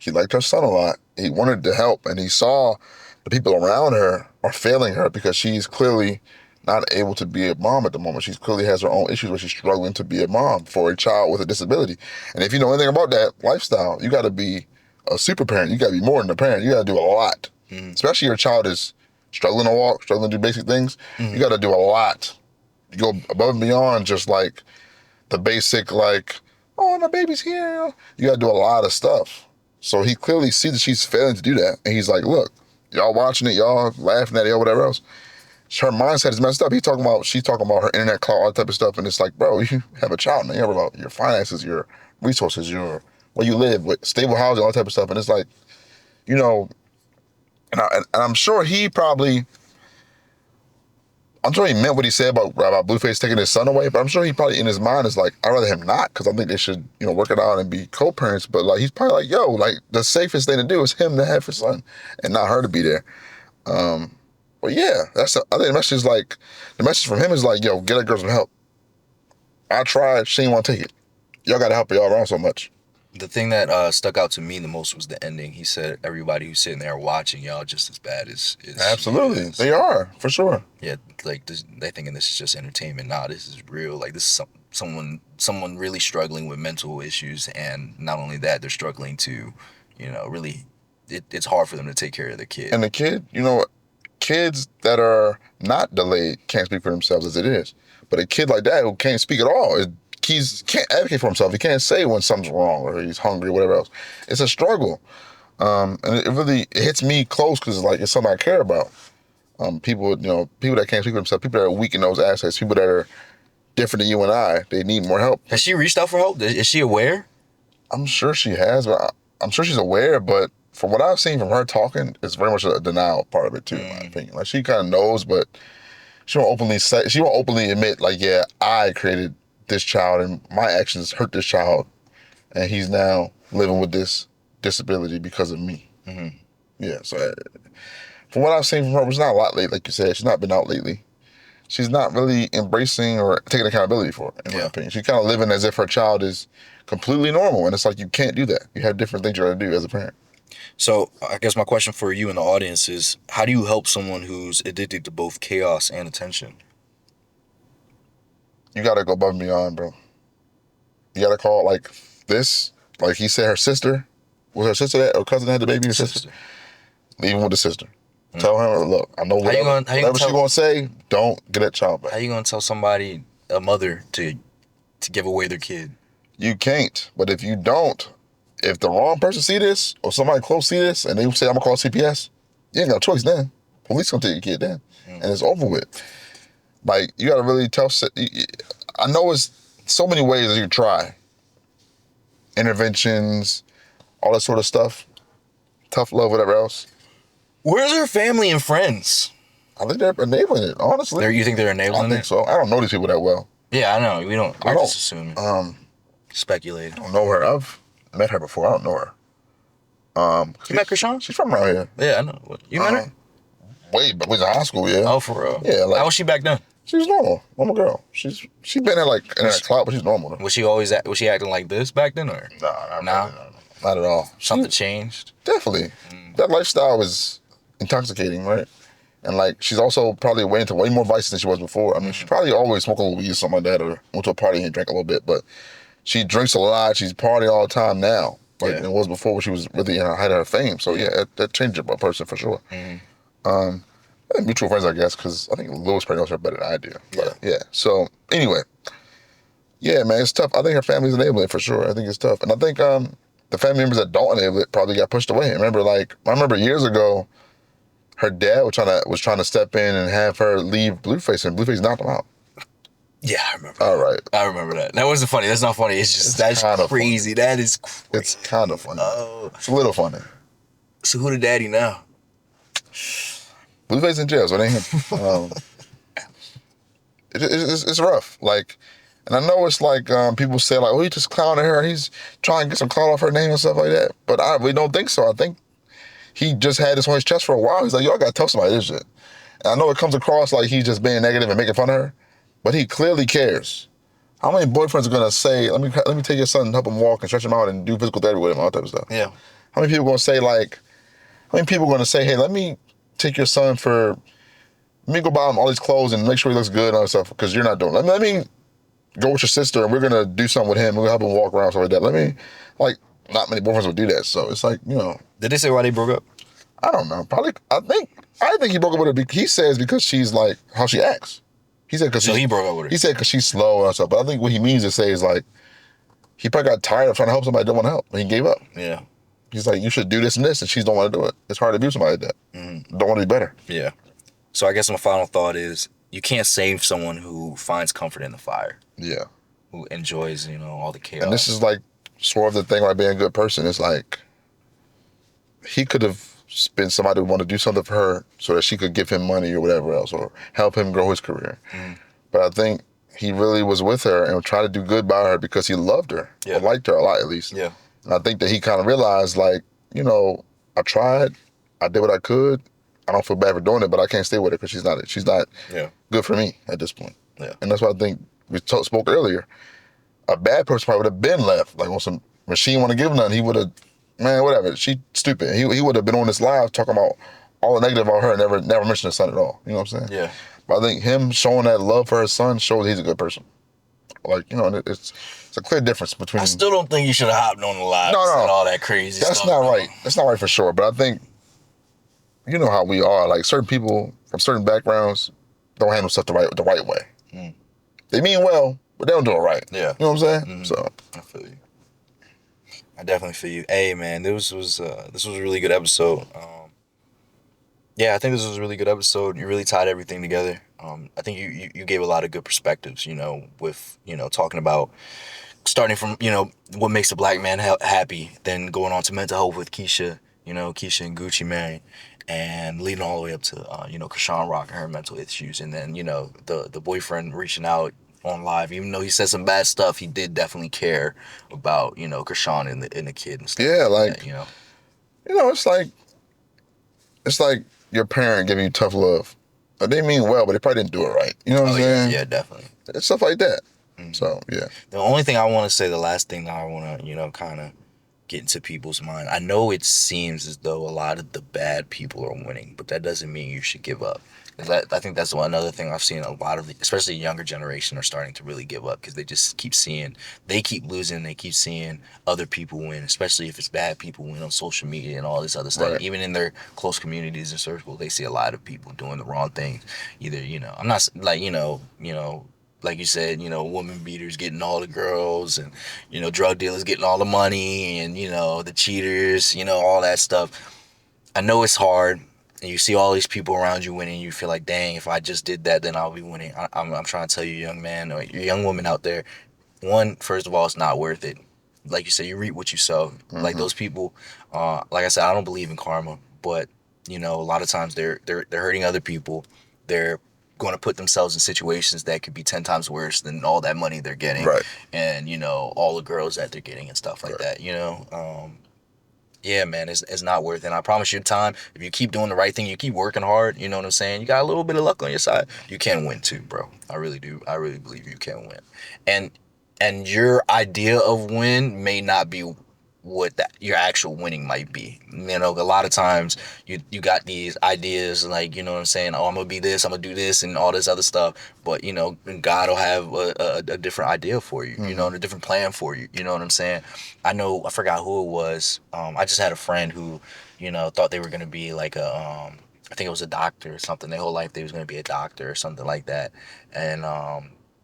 He liked her son a lot. He wanted to help, and he saw the people around her are failing her because she's clearly not able to be a mom at the moment. She clearly has her own issues where she's struggling to be a mom for a child with a disability. And if you know anything about that lifestyle, you got to be a super parent. You got to be more than a parent. You got to do a lot. Especially your child is struggling to walk, struggling to do basic things. You got to do a lot you go above and beyond just like the basic like, oh, my baby's here. You gotta do a lot of stuff. So he clearly sees that she's failing to do that. And he's like, look, y'all watching it, y'all laughing at it or whatever else. Her mindset is messed up. She's talking about her internet cloud, all that type of stuff. And it's like, bro, you have a child, man. You have about your finances, your resources, your where you live, with stable housing, all that type of stuff. And it's like, you know, and I'm sure he probably, I'm sure he meant what he said about Blueface taking his son away, but I'm sure he probably in his mind is like, I'd rather him not, because I think they should, you know, work it out and be co-parents. But like, he's probably like, yo, like the safest thing to do is him to have his son and not her to be there. But yeah, I think the message is like, the message from him is like, yo, get that girl some help. I tried, she didn't want to take it. Y'all got to help y'all around so much. The thing that stuck out to me the most was the ending. He said, everybody who's sitting there watching y'all just as bad as Absolutely. They are, for sure. Yeah, like they thinking this is just entertainment. Nah, this is real. Like this is someone really struggling with mental issues, and not only that, they're struggling to, you know, really, it's hard for them to take care of their kid. And the kid, you know, kids that are not delayed can't speak for themselves as it is. But a kid like that who can't speak at all, he can't advocate for himself. He can't say when something's wrong or he's hungry or whatever else. It's a struggle. And it really hits me close because it's something I care about. People that can't speak for themselves, people that are weak in those aspects, people that are different than you and I, they need more help. Has she reached out for help? Is she aware? I'm sure she has, but I'm sure she's aware, but from what I've seen from her talking, it's very much a denial part of it too, in my opinion. Like she kind of knows, but she won't openly admit, like, yeah, I created this child and my actions hurt this child, and he's now living with this disability because of me. Mm-hmm. Yeah, so from what I've seen from her, it's not a lot lately, like you said. She's not been out lately. She's not really embracing or taking accountability for it, in my opinion. She's kind of living as if her child is completely normal, and it's like, you can't do that. You have different things you got to do as a parent. So I guess my question for you and the audience is, how do you help someone who's addicted to both chaos and attention? You got to go above and beyond, bro. You got to call like this. Like he said, her sister, was her sister that, or cousin had the baby, or sister? Leave him with the sister. Tell her, look, I know whatever she's going to say, don't get that child back. How you going to tell somebody, a mother, to give away their kid? You can't. But if you don't, if the wrong person see this, or somebody close see this, and they say, I'm going to call CPS, you ain't got a choice then. Police going to take your kid then. And it's over with. Like, you got to really tell, I know it's so many ways that you try. Interventions, all that sort of stuff. Tough love, whatever else. Where's her family and friends? I think they're enabling it, honestly. You think they're enabling it? I think so. I don't know these people that well. Yeah, I know. We're just assuming. Speculating. I don't know her. I've met her before. I don't know her. You met Chrisean? She's from around here. Yeah, I know. You met her? But we was in high school, yeah. Oh, for real? Yeah. Like, how was she back then? She was normal girl. She's been there like in that cloud, but she's normal. Though. Was she acting like this back then, or? Nah, not at all. Something changed? Definitely. That lifestyle was intoxicating, right? And like, she's also probably way into way more vices than she was before. I mean, she's probably always smoking a little weed or something like that, or went to a party and drank a little bit, but she drinks a lot. She's partying all the time now. Like it was before when she was really in the height of her fame. So yeah, that changed a person for sure. Mm-hmm. Mutual friends, I guess, because I think Lewis probably knows her better than I do. But yeah. So anyway, yeah, man, it's tough. I think her family's enabling it for sure. I think it's tough. And I think the family members that don't enable it probably got pushed away. I remember years ago, her dad was trying to step in and have her leave Blueface, and Blueface knocked him out. Yeah, I remember. All right. I remember that. That wasn't funny. That's not funny. That's crazy. Funny. That is crazy. It's kind of funny. It's a little funny. So who the daddy now? Blueface in jail, so it ain't him. It's rough. Like, and I know it's like people say like, oh, he just clowning her. He's trying to get some clout off her name and stuff like that. But I really don't think so. I think he just had this on his chest for a while. He's like, yo, I gotta tell somebody this shit. And I know it comes across like he's just being negative and making fun of her, but he clearly cares. How many boyfriends are gonna say, let me take your son and help him walk and stretch him out and do physical therapy with him, all that type of stuff? Yeah. How many people are gonna say, hey, let me take your son let me go buy him all these clothes and make sure he looks good and all that stuff, because you're not doing it. Let me go with your sister and we're gonna do something with him. We're gonna help him walk around, stuff like that. Not many boyfriends would do that. So it's like, Did they say why they broke up? I don't know. Probably, I think he broke up with her. He says because she's like how she acts. He said because he broke up with her. He said because she's slow and stuff. But I think what he means to say is like, he probably got tired of trying to help somebody that don't want to help, and he gave up. Yeah. He's like, you should do this and this, and she don't want to do it. It's hard to be somebody like that. Don't want to be better. Yeah. So I guess my final thought is, you can't save someone who finds comfort in the fire. Yeah. Who enjoys, all the chaos. And this is like sort of the thing about being a good person. It's like, he could have been somebody who wanted to do something for her so that she could give him money or whatever else, or help him grow his career. But I think he really was with her and tried to do good by her because he loved her, or liked her a lot at least. Yeah. And I think that he kind of realized, like, I tried, I did what I could. I don't feel bad for doing it, but I can't stay with her because she's not good for me at this point. Yeah. And that's why I think we spoke earlier. A bad person probably would have been left. Like, when she didn't want to give nothing, he would have, man, whatever. She stupid. He would have been on this live talking about all the negative about her and never mentioned his son at all. You know what I'm saying? Yeah. But I think him showing that love for his son shows he's a good person. Like, it's a clear difference between. I still don't think you should have hopped on the live and all that crazy stuff. That's not right. That's not right for sure. But I think, you know how we are. Like, certain people from certain backgrounds don't handle stuff the right way. They mean well, but they don't do it right. Yeah. You know what I'm saying? So I feel you. I definitely feel you. Hey, man, this was a really good episode. Yeah, I think this was a really good episode. You really tied everything together. I think you gave a lot of good perspectives, with, talking about starting from, what makes a black man happy, then going on to mental health with Keyshia, Keyshia and Gucci Mane, and leading all the way up to, Chrisean Rock and her mental issues. And then, the boyfriend reaching out on live, even though he said some bad stuff, he did definitely care about, Chrisean and the kid and stuff. Yeah, like that, it's like your parent giving you tough love. They mean well, but they probably didn't do it right. You know what I'm saying? Yeah, definitely. It's stuff like that. So, yeah. The only thing I want to say, the last thing that I want to, kind of get into people's mind. I know it seems as though a lot of the bad people are winning, but that doesn't mean you should give up. I think that's another thing I've seen. A lot of, especially the younger generation, are starting to really give up because they just keep losing. They keep seeing other people win, especially if it's bad people win on social media and all this other stuff. Right. Even in their close communities and circles, they see a lot of people doing the wrong things. Either, I'm not like, like you said, woman beaters getting all the girls, and, drug dealers getting all the money, and, the cheaters, all that stuff. I know it's hard. And you see all these people around you winning, you feel like, dang, if I just did that, then I'll be winning. I'm trying to tell you, young man or young woman out there, one, first of all, it's not worth it. Like you said, you reap what you sow. Like those people, like I said, I don't believe in karma, but, a lot of times they're hurting other people. They're going to put themselves in situations that could be 10 times worse than all that money they're getting. Right. And, all the girls that they're getting and stuff like that, yeah, man, it's not worth it. And I promise you, time, if you keep doing the right thing, you keep working hard, you know what I'm saying? You got a little bit of luck on your side. You can win too, bro. I really do. I really believe you can win. And your idea of win may not be what your actual winning might be. A lot of times you got these ideas like, you know what I'm saying? Oh, I'm going to be this, I'm going to do this and all this other stuff. But, God will have a different idea for you, a different plan for you. You know what I'm saying? I forgot who it was. I just had a friend who, thought they were going to be like I think it was a doctor or something. Their whole life they was going to be a doctor or something like that. And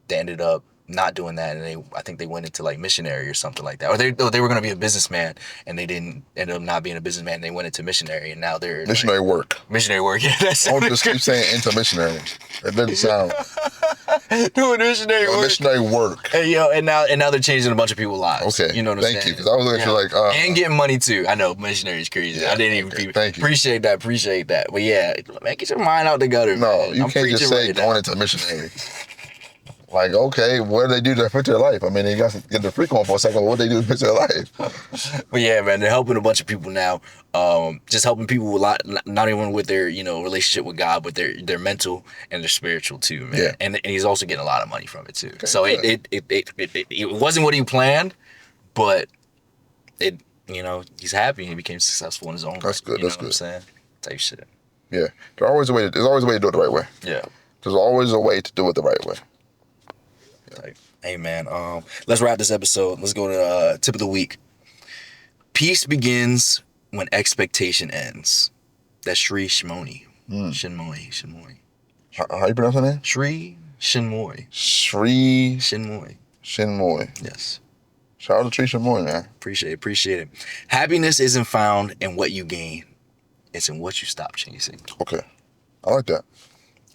they ended up not doing that, and I think they went into like missionary or something like that, or they were going to be a businessman and they didn't end up not being a businessman. They went into missionary, and now they're missionary work. Yeah, that's don't just keep saying into missionary. It doesn't sound doing missionary work. Missionary work. Hey, and now they're changing a bunch of people's lives. Okay, you know what I'm saying? Thank you, because I was looking like and getting money too. I know missionary is crazy. Yeah, I didn't even thank you. Appreciate that. But yeah, man, get your mind out the gutter. No, man. you can't just say going into missionary. Like, okay, what do they do to affect their life? I mean, they got to get the freak on for a second. What do they do to affect their life? But yeah, man, they're helping a bunch of people now. Just helping people with not even with their, relationship with God, but their mental and their spiritual too, man. Yeah. And he's also getting a lot of money from it too. Okay, so good. it wasn't what he planned, but he's happy and he became successful in his own way. That's good. That's what good. I'm saying? Type shit. Yeah. There's always a way to do it the right way. Yeah. There's always a way to do it the right way. Hey man, let's wrap this episode. Let's go to tip of the week. Peace begins when expectation ends. That's Sri Shimoni. Shinmoy. How you pronounce her name? Sri Shinmoy. Sri Shinmoy. Shinmoy. Yes. Shout out to Tree Shinmoy, man. Appreciate it. Happiness isn't found in what you gain. It's in what you stop chasing. Okay. I like that.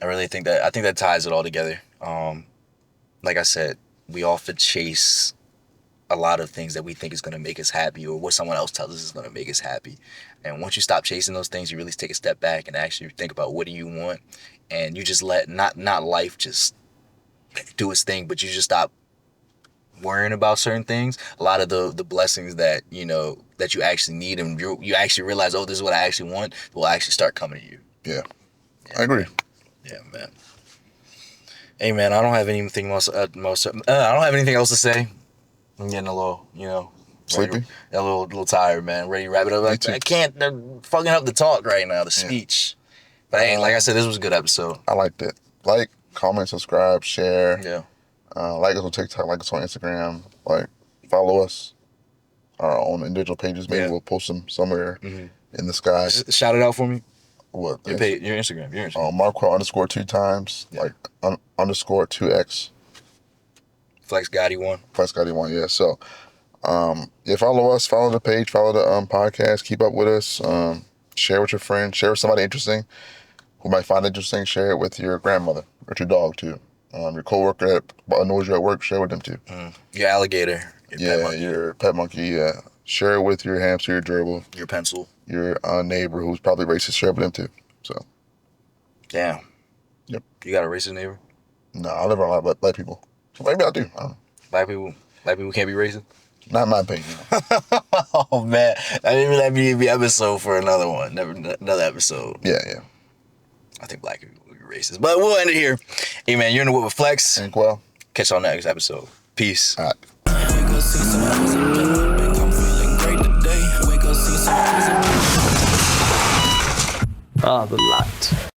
I think that ties it all together. Like I said, we often chase a lot of things that we think is going to make us happy, or what someone else tells us is going to make us happy. And once you stop chasing those things, you really take a step back and actually think about what do you want, and you just let not life just do its thing, but you just stop worrying about certain things. A lot of the blessings that that you actually need, and you actually realize, oh, this is what I actually want, will actually start coming to you. Yeah. I agree. Yeah, man. Hey, man, I don't have anything else. I don't have anything else to say. I'm getting a little, sleepy. A little tired, man. Ready to wrap it up. I can't. They're fucking up the talk right now, the speech. But hey, like I said, this was a good episode. I liked it. Like, comment, subscribe, share. Yeah. Like us on TikTok, like us on Instagram. Like, follow us on individual pages. Maybe we'll post them somewhere in the sky. Shout it out for me. What? Your Instagram. Marquel _2 times. Like underscore 2x. Flex Gotti 1. Flex Gotti 1. Yeah. So, follow us. Follow the page. Follow the podcast. Keep up with us. Share with your friends. Share with somebody interesting who might find it interesting. Share it with your grandmother or your dog too. Your coworker that annoys you at work. Share with them too. Your alligator. Your pet monkey. Yeah. Share it with your hamster, your gerbil, your pencil, your neighbor who's probably racist. Share it with them too. So. Damn. Yep. You got a racist neighbor? No, I live around a lot of black people. So maybe I do. I don't know. Black people can't be racist? Not in my opinion. Oh man, that may be episode for another one. Another episode. Yeah. I think black people will be racist, but we'll end it here. Hey man, you're in the What with Flex. And Quell. Catch y'all next episode. Peace. All right. The light.